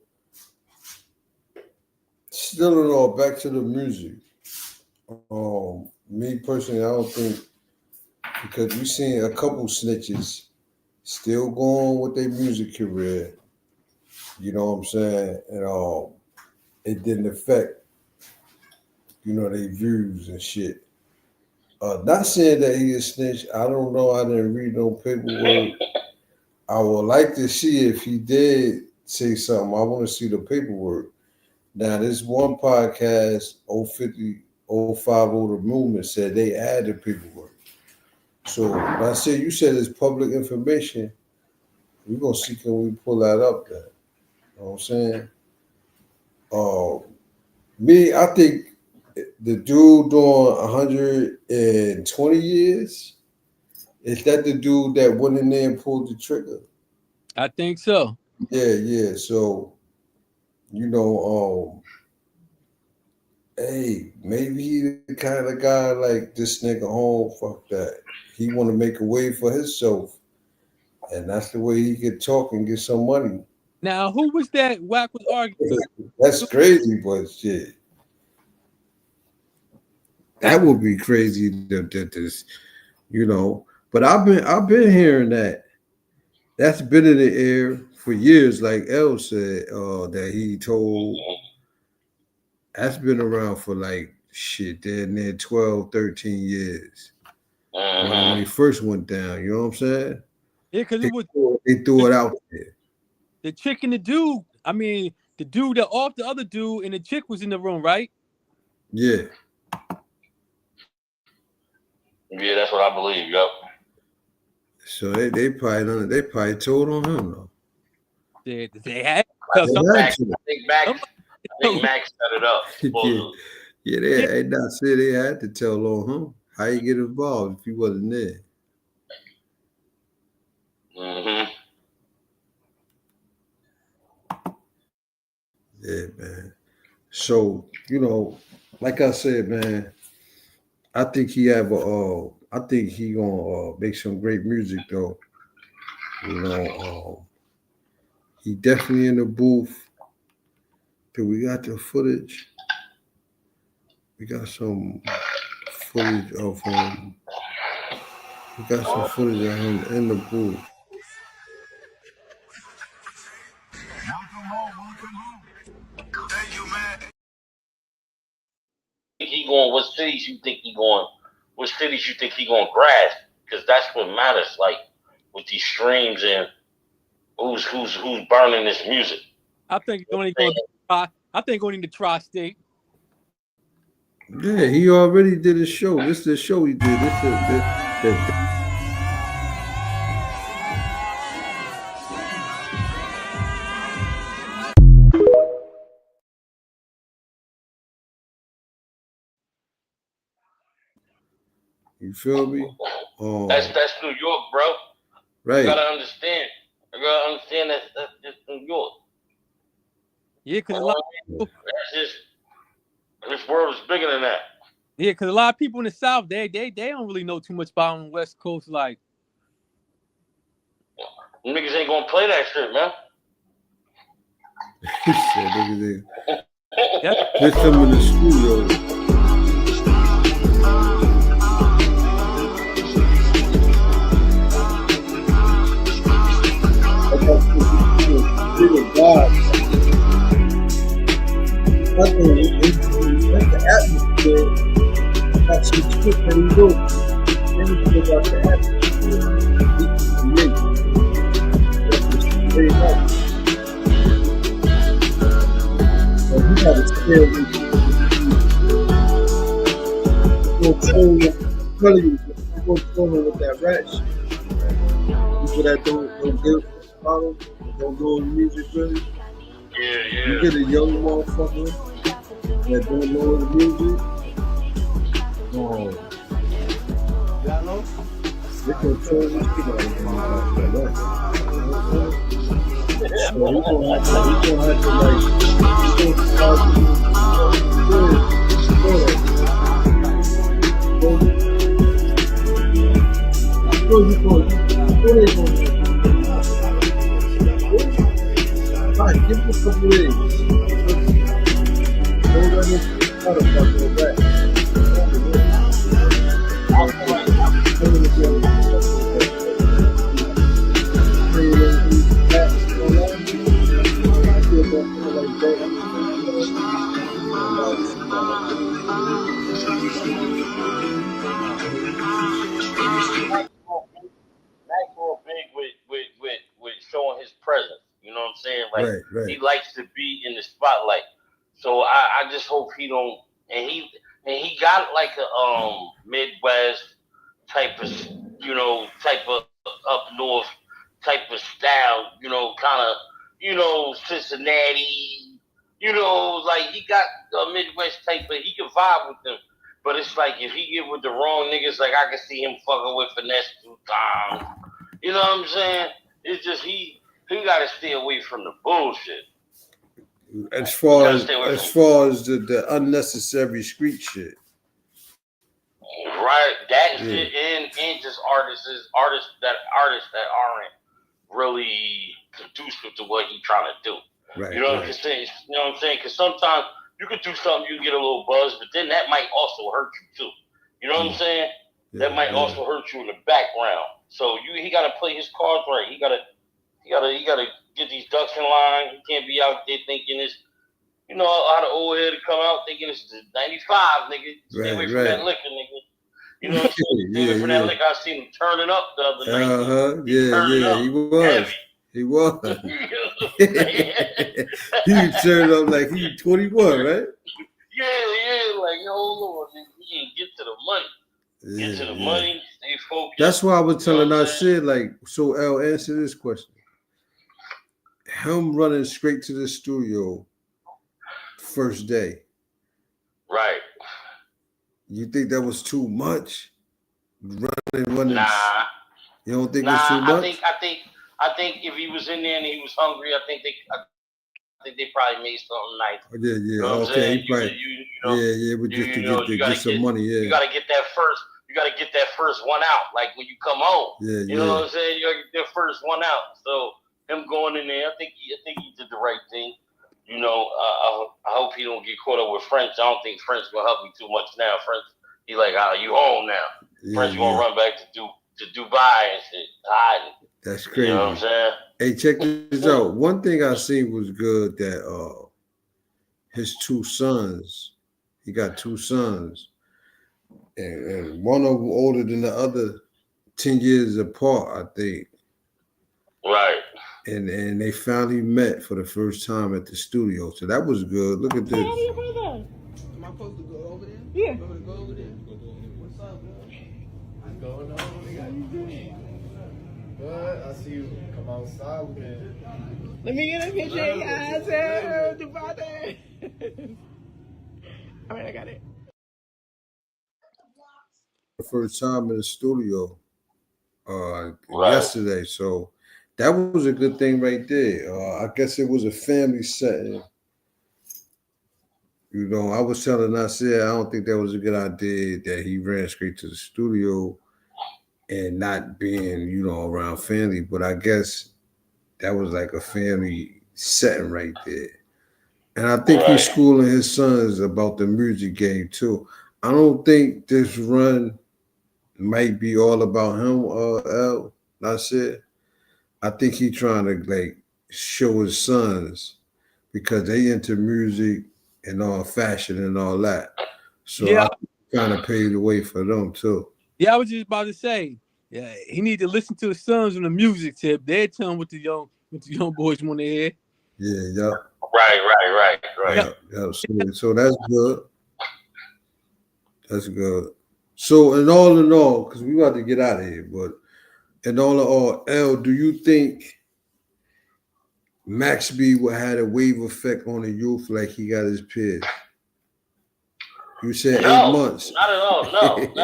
Speaker 2: still in all, back to the music. Me personally, I don't think, because we seen a couple snitches still going with their music career. You know what I'm saying? And it didn't affect, their views and shit. Not saying that he is snitch. I don't know. I didn't read no paperwork. I would like to see if he did say something. I want to see the paperwork. Now, this one podcast, 050 The Movement, said they added paperwork. So, when I said, you said it's public information, we're going to see, can we pull that up there? You know what I'm saying? I think the dude doing 120 years, is that the dude that went in there and pulled the trigger?
Speaker 3: I think so.
Speaker 2: Yeah. So, hey, maybe he the kind of guy like this nigga home, fuck that. He want to make a way for himself. And that's the way he could talk and get some money.
Speaker 3: Now, who was that Wack was arguing?
Speaker 2: That's crazy, but shit. That would be crazy that this, you know. But I've been hearing that. That's been in the air for years, like El said, that he told. That's been around for like shit, they're near 12, 13 years. When he first went down, you know what I'm saying?
Speaker 3: Yeah, because it was
Speaker 2: they threw it out there.
Speaker 3: The chick and the dude. I mean, the dude that off the other dude and the chick was in the room, right?
Speaker 2: Yeah.
Speaker 7: Yeah, that's what I believe. Yep.
Speaker 2: So they probably told on him though.
Speaker 3: They had.
Speaker 7: I think Max set it up.
Speaker 2: Yeah, they not say they had to tell on him. How you get involved if he wasn't there? Yeah, man. So, you know, like I said, man, I think he gonna make some great music though. You know, he definitely in the booth. Do we got the footage? We got some footage of him. We got some footage of him in the booth.
Speaker 7: He going? What cities you think he going? What cities you think he going to grasp? Because that's what matters. Like with these streams and who's burning this music.
Speaker 3: I think only going to try. I think going to Tri-State.
Speaker 2: Yeah, he already did a show. This is the show he did. You feel me?
Speaker 7: That's New York, bro.
Speaker 2: Right.
Speaker 7: You gotta understand. That's just New York.
Speaker 3: Yeah, because a lot of people,
Speaker 7: this world is bigger than that.
Speaker 3: Yeah, because a lot of people in the South, they don't really know too much about on the West Coast. Like,
Speaker 7: niggas ain't gonna play that shit, man.
Speaker 2: He said, niggas ain't. There's some in the studio.
Speaker 13: That's the atmosphere. That's the shit that he do. Everything about the atmosphere. That's the shit very much. So he got to stay with you. Tell you, you're going to throw him with that rat shit. People that don't give a bottle, don't know the music really.
Speaker 7: Yeah.
Speaker 13: You get a young motherfucker that don't know the music. They can tell these people like that. So he's gonna have to like, give him a couple days. Don't let him cut him up with that.
Speaker 7: Maxwell big with showing his presence. You know what I'm saying? Like
Speaker 2: right.
Speaker 7: He likes to be in the spotlight. So I just hope he don't. And he got like a Midwest type of up north type of style. Kind of Cincinnati. Like he got a Midwest type of. He can vibe with them. But it's like if he get with the wrong niggas, like I can see him fucking with Finesse 2 times. You know what I'm saying? It's just he gotta stay away from the bullshit.
Speaker 2: As far as the unnecessary street shit.
Speaker 7: Right. That shit and just artists that aren't really conducive to what he's trying to do.
Speaker 9: Right.
Speaker 7: You know what I'm saying? You know what I'm saying? Because sometimes you can do something, you can get a little buzz, but then that might also hurt you too. You know what I'm saying? That might also hurt you in the background. So he got to play his cards right. He got to get these ducks in line. He can't be out there thinking it's, you know, how the old head come out thinking it's the 95, nigga. Stay away from that liquor, nigga. You know what I'm saying? Stay away from that liquor. I seen him turning up the other night.
Speaker 9: He was.
Speaker 7: Heavy.
Speaker 9: He was. He turned up like he 21, right?
Speaker 7: Yeah, like, yo, Lord, he ain't get to the money. Get to the money, stay focused.
Speaker 9: That's why I was telling I said, like, so L, answer this question. Him running straight to the studio first day.
Speaker 7: Right.
Speaker 9: You think that was too much? Running.
Speaker 7: Nah.
Speaker 9: You don't think it's too much?
Speaker 7: I think if he was in there and he was hungry, I think they probably made something nice.
Speaker 9: Yeah.
Speaker 7: You know
Speaker 9: Okay. But just to get some money. Yeah.
Speaker 7: You gotta get that first. You gotta get that first one out. Like when you come home. You know what I'm saying? You gotta get that first one out. So him going in there, I think he did the right thing. You know, I hope he don't get caught up with French. I don't think French gonna help me too much now. French, he like, you home now. French gonna run back to Dubai and shit, hiding.
Speaker 9: That's crazy.
Speaker 7: You know what I'm saying?
Speaker 9: Hey, check this out. One thing I seen was good that his two sons, he got two sons, and one of them older than the other, 10 years apart, I think.
Speaker 7: Right.
Speaker 9: And they finally met for the first time at the studio. So that was good. Look at this.
Speaker 14: Am I supposed to go over there? Yeah. Go over there. What's up, bro? What's going on? How you doing? Good. I see you come outside, man. Let me get a picture, guys. All right, I got it.
Speaker 9: The first time in the studio yesterday. So that was a good thing right there. I guess it was a family setting. You know, I was telling Nasir, I don't think that was a good idea that he ran straight to the studio and not being, you know, around family. But I guess that was like a family setting right there. And I think he's schooling his sons about the music game too. I don't think this run might be all about him, L. Nasir. I think he's trying to like show his sons because they into music and all fashion and all that. So I kind of paved the way for them too.
Speaker 3: Yeah, I was just about to say, he need to listen to his sons on the music tip. They tell him what the young boys want to hear.
Speaker 9: Yeah.
Speaker 7: Right.
Speaker 9: Yeah. So that's good. That's good. So in all, because we about to get out of here, but in all, L, do you think Max B will have a wave effect on the youth like he got his peers? You said 8 months.
Speaker 7: Not at all. No, it's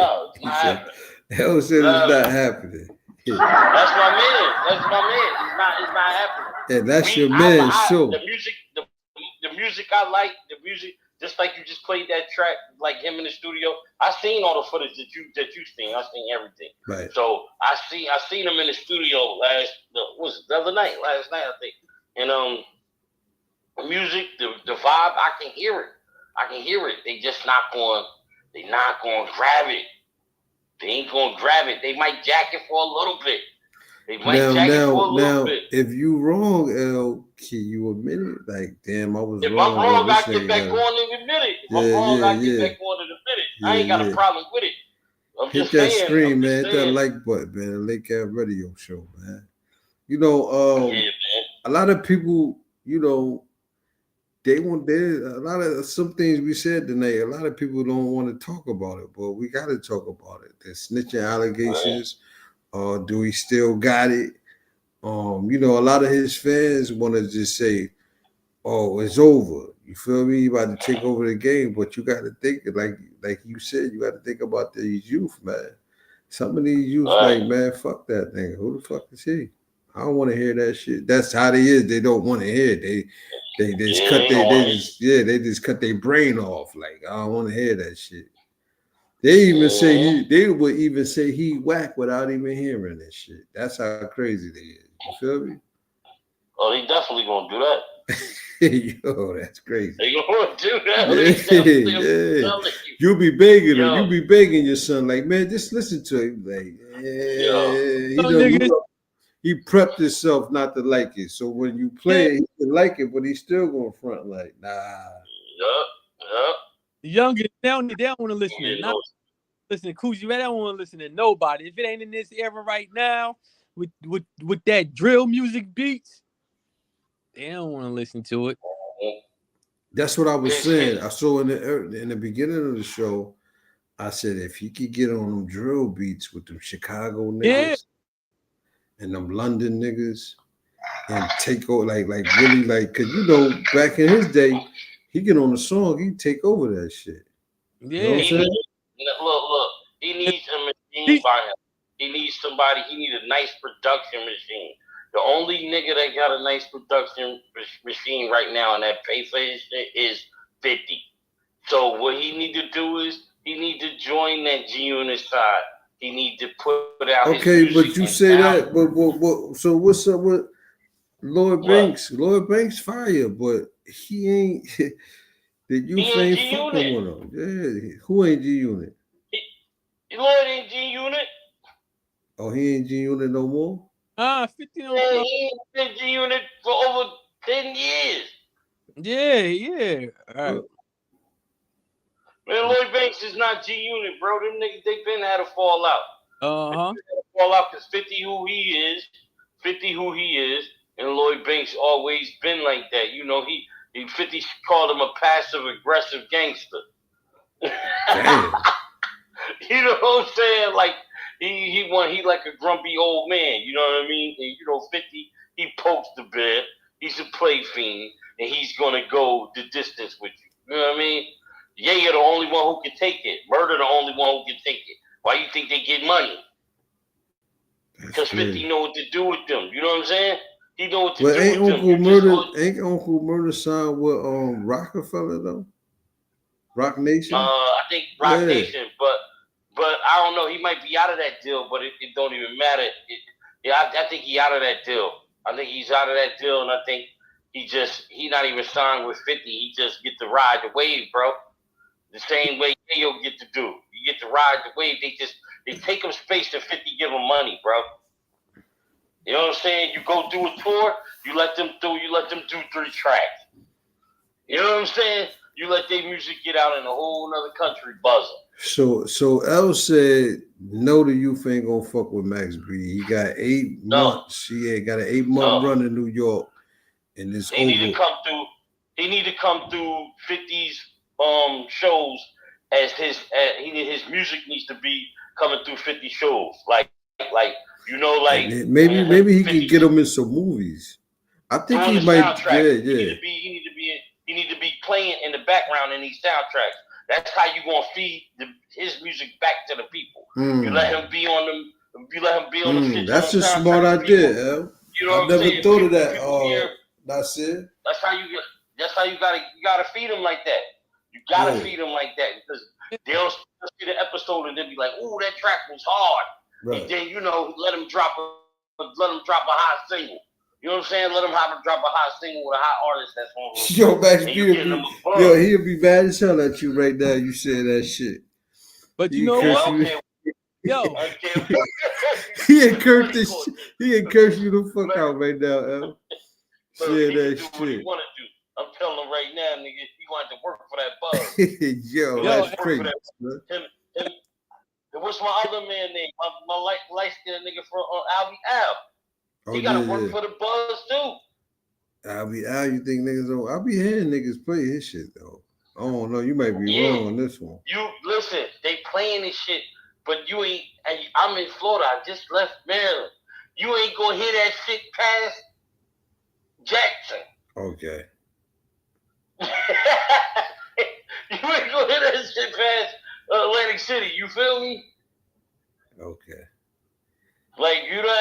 Speaker 7: not happening.
Speaker 9: L said it's not happening.
Speaker 7: That's my man. It's not happening.
Speaker 9: Yeah, that's your man, too.
Speaker 7: The music I like, just like you just played that track, like him in the studio. I seen all the footage that you seen. I seen everything.
Speaker 9: Right.
Speaker 7: So I seen him in the studio last night, I think. And the music, the vibe, I can hear it. They just not going to grab it. They ain't going to grab it. They might jack it for a little bit.
Speaker 9: Now, if you wrong, L, can you admit it? Like, damn, I was
Speaker 7: wrong.
Speaker 9: If I'm
Speaker 7: wrong, I get back on and admit it. If I'm wrong, I get back on and admit it. I ain't got a problem with it. I'm
Speaker 9: hit
Speaker 7: just
Speaker 9: that
Speaker 7: saying,
Speaker 9: screen, man. Hit that like button, man. The Lake Ave Radio Show, man. You know, a lot of people, you know, some things we said tonight. A lot of people don't want to talk about it, but we got to talk about it. The snitching allegations. Do he still got it? You know, a lot of his fans want to just say, "Oh, it's over." You feel me? You about to take over the game, but you got to think, like you said, you got to think about these youth, man. Some of these youth, like, man, fuck that thing. Who the fuck is he? I don't want to hear that shit. That's how they is. They don't want to hear it. They just cut their brain off. Like, I don't want to hear that shit. They even say they would even say he whack without even hearing this shit. That's how crazy they is. You feel me?
Speaker 7: Oh, they definitely gonna do that.
Speaker 9: Yo, that's crazy.
Speaker 7: They gonna do that.
Speaker 9: Yeah. You be begging him. You be begging your son, like, man, just listen to him. Like, he prepped himself not to like it. So when you play it, he can like it, but he's still going front like, nah.
Speaker 7: Yup.
Speaker 3: The youngest now they don't want to listen to listen to Coogee Rap. They don't want to listen to nobody. If it ain't in this era right now, with that drill music beats, they don't want to listen to it.
Speaker 9: That's what I was saying. I saw in the beginning of the show, I said if he could get on them drill beats with them Chicago niggas and them London niggas and take over like really like, cause you know back in his day, he get on the song, he take over that shit.
Speaker 3: Yeah.
Speaker 9: You know what I'm saying?
Speaker 7: Look. He needs a machine by him. He needs somebody. He needs a nice production machine. The only nigga that got a nice production machine right now and that pay for his shit is 50. So what he need to do is he need to join that G-Unit side. He need to put out.
Speaker 9: Okay,
Speaker 7: his
Speaker 9: but you say that, but so what's up with Lloyd Banks? Lloyd Banks fire, but he ain't. The youth ain't fucking with him. Yeah, who ain't G-Unit?
Speaker 7: Lloyd ain't G-Unit.
Speaker 9: Oh, he ain't G-Unit no more?
Speaker 3: 50
Speaker 7: on he ain't been G-Unit for over 10 years.
Speaker 3: Yeah. All right.
Speaker 7: Man, Lloyd Banks is not G-Unit, bro. Them niggas, they been had a fallout.
Speaker 3: Uh-huh.
Speaker 7: Fallout because 50 who he is, and Lloyd Banks always been like that. You know, he 50 called him a passive-aggressive gangster.
Speaker 9: Damn.
Speaker 7: You know what I'm saying? Like, he like a grumpy old man. You know what I mean? And, you know, 50, he pokes the bear. He's a play fiend, and he's going to go the distance with you. You know what I mean? You're the only one who can take it. Murder the only one who can take it. Why you think they get money? Because 50 know what to do with them. You know what I'm saying? He know what to do
Speaker 9: ain't
Speaker 7: with
Speaker 9: Uncle
Speaker 7: them.
Speaker 9: Murder, ain't Uncle Murder signed with Rockefeller though? Rock Nation?
Speaker 7: I think Rock Nation, but I don't know. He might be out of that deal, but it don't even matter. I think he out of that deal. I think he's out of that deal, and I think he not even signed with 50. He just get to ride the wave, bro. The same way Yayo get to do. You get to ride the wave. They take him space and 50 give him money, bro. You know what I'm saying? You go do a tour, you let them do 3 tracks. You know what I'm saying? You let their music get out in a whole nother country buzzing.
Speaker 9: So L said no, the youth ain't gonna fuck with Max B. He got 8 months. He ain't got an 8-month run in New York, and it's over.
Speaker 7: He need to come through 50's shows as his music needs to be coming through 50 shows. Like
Speaker 9: maybe he can get him in some movies. I think he might.
Speaker 7: He need to be playing in the background in these soundtracks. That's how you gonna feed his music back to the people. You let him be on them. You let him be on the.
Speaker 9: That's a smart idea, El.
Speaker 7: You know
Speaker 9: I never thought of that. That's it.
Speaker 7: That's how you gotta feed him like that. You gotta feed him like that because they'll see the episode and they'll be like, "Ooh, that track was hard."
Speaker 9: Right.
Speaker 7: And then let him drop a hot single. You know what I'm saying? Let him drop a hot single with a hot artist that's on.
Speaker 9: Yo, Max B, he'll be mad as hell at you right now. You say that shit.
Speaker 3: But you know what? Yo,
Speaker 9: he ain't cursed this. He ain't cursed you the fuck out right now, El. Say that shit.
Speaker 7: What he want to do. I'm telling him right now, nigga. He want to work for that buzz.
Speaker 9: Yo, that's crazy.
Speaker 7: Him. What's my other man name? My light-skinned nigga from Albie Al. He gotta work for the buzz too.
Speaker 9: Albie Al, you think niggas don't? I'll be hearing niggas play his shit though. I don't know. You might be wrong on this one.
Speaker 7: You listen, they playing this shit, but you ain't. I'm in Florida. I just left Maryland. You ain't gonna hear that shit past Jackson.
Speaker 9: Okay.
Speaker 7: You ain't gonna hear that shit past Atlantic City. You feel me?
Speaker 9: Okay.
Speaker 7: Like, you know,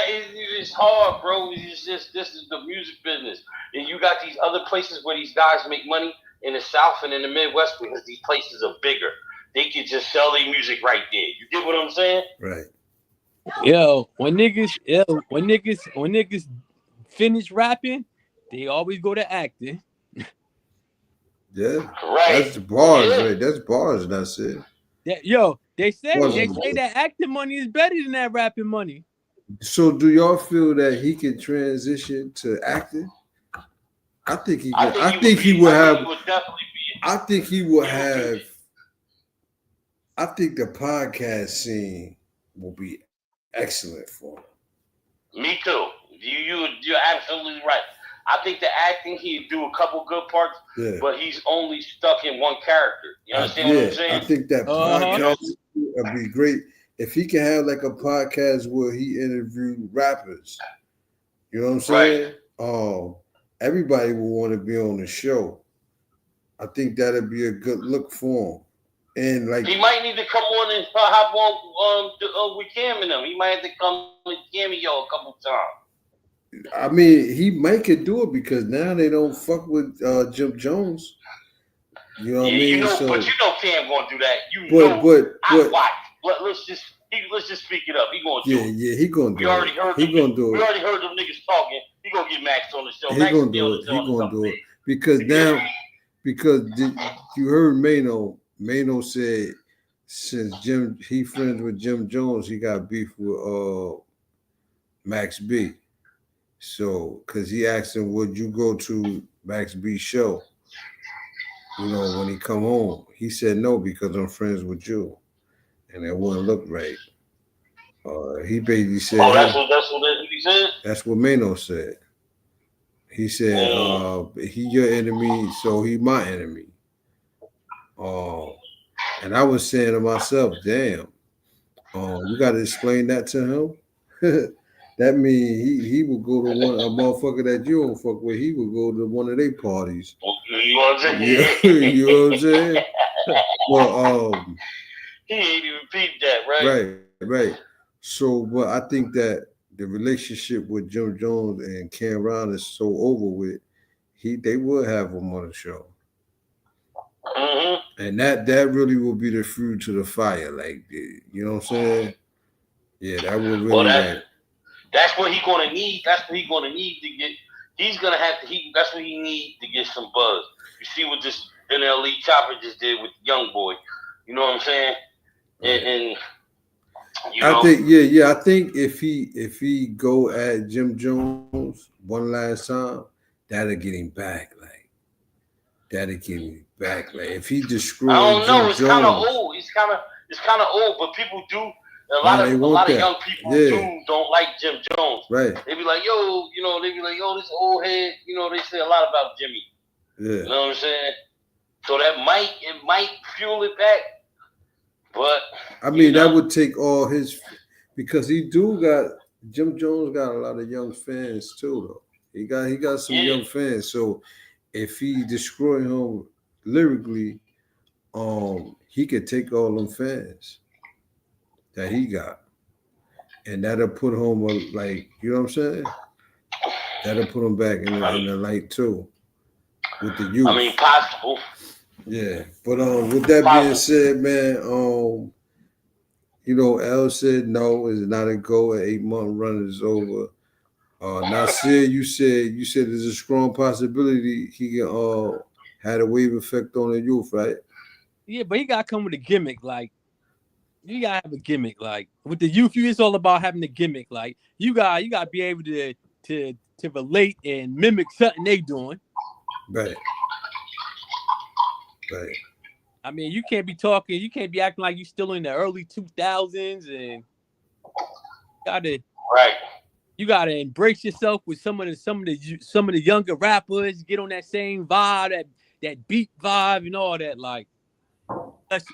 Speaker 7: it's hard, bro. It's just, this is the music business. And you got these other places where these guys make money in the South and in the Midwest because these places are bigger. they could just sell their music right there. You get what I'm saying?
Speaker 9: Right.
Speaker 3: When niggas finish rapping, they always go to acting.
Speaker 9: Yeah.
Speaker 7: Right.
Speaker 9: That's the bars, right? That's bars, that's it.
Speaker 3: They say that acting money is better than that rapping money.
Speaker 9: So do y'all feel that he can transition to acting? I think he would. I think he would have. I think he would have. I think the podcast scene will be excellent for him.
Speaker 7: Me too. You're absolutely right. I think the acting, he'd do a couple good parts, but he's only stuck in one character. You understand what I'm saying?
Speaker 9: I think that podcast would be great if he can have like a podcast where he interviewed rappers. You know what I'm saying? Right. Everybody will want to be on the show. I think that'd be a good look for him. And like
Speaker 7: he might need to come on and hop on with Cam and them. He might have to come with Cameo a couple times.
Speaker 9: I mean, he might could do it because now they don't fuck with Jim Jones. You know what I mean?
Speaker 7: But you know Cam gonna do that.
Speaker 9: I
Speaker 7: watch. Let's just speak it up. He gonna do it.
Speaker 9: Yeah, he gonna do it. We already
Speaker 7: heard them niggas talking. He gonna get Max on the show.
Speaker 9: He gonna do it. He gonna do it because now, you heard Mano. Mano said since he friends with Jim Jones, he got beef with Max B. So, because he asked him, would you go to Max B's show? You know, when he come home. He said no because I'm friends with you. And it wouldn't look right. He basically said...
Speaker 7: Oh, that's what he said?
Speaker 9: That's what Mano said. He said, he your enemy, so he my enemy. And I was saying to myself, damn, you got to explain that to him? That means he would go to a motherfucker that you don't fuck with. He would go to one of their parties.
Speaker 7: You know what I'm saying?
Speaker 9: You know what I'm saying? Well,
Speaker 7: he ain't even peeped that, right?
Speaker 9: Right. So, but I think that the relationship with Jim Jones and Cam Brown is so over with. They would have him on the show.
Speaker 7: Mm-hmm.
Speaker 9: And that really will be the fruit to the fire. Like, you know what I'm saying? Yeah, that would really
Speaker 7: that's what he's gonna need. That's what he's gonna need to get. He's gonna have to. That's what he needs to get some buzz. You see what this NLE Chopper just did with Young Boy. You know what I'm saying? And you know,
Speaker 9: I think I think if he go at Jim Jones one last time, that'll get him back. Like that'll get him back. Like if he destroys,
Speaker 7: I don't know.
Speaker 9: Jim
Speaker 7: It's kind of
Speaker 9: Jones,
Speaker 7: old. It's kind of old, but people do. A lot of young people don't like Jim Jones.
Speaker 9: Right.
Speaker 7: They be like, yo, this old head. You know, they say a lot about Jimmy.
Speaker 9: Yeah.
Speaker 7: You know what I'm saying? So that might fuel it back. But
Speaker 9: I mean, that would take all his, because Jim Jones got a lot of young fans too, though. He got some young fans. So if he destroy him lyrically, he could take all them fans that he got, and that'll put him like, you know what I'm saying? That'll put him back in the light too, with the youth.
Speaker 7: I mean, possible.
Speaker 9: Yeah, but with that being said, man, you know, L said no, it's not a go. An 8-month run is over. Nasir, you said there's a strong possibility he can had a wave effect on the youth, right?
Speaker 3: Yeah, but he gotta come with a gimmick, like. You gotta have a gimmick, like with the youth. It's all about having a gimmick. Like you gotta be able to relate and mimic something they doing.
Speaker 9: Right.
Speaker 3: I mean, you can't be acting like you still in the early 2000s, and you gotta embrace yourself with some of the younger rappers. Get on that same vibe, that beat vibe, and all that, like.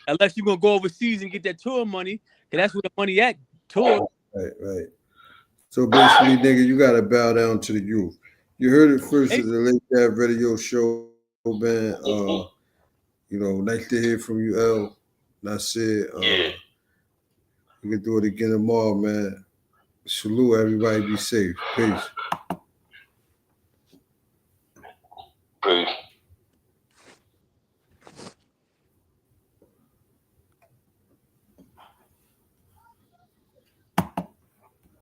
Speaker 3: Unless you're gonna go overseas and get that tour money, because that's where the money at. Tour.
Speaker 9: Right. So basically, nigga, you gotta bow down to the youth. You heard it first at the Late Dab Radio Show, man. You know, nice to hear from you, L. Nasir. You can do it again tomorrow, man. Salute, everybody. Be safe. Peace.
Speaker 7: Peace.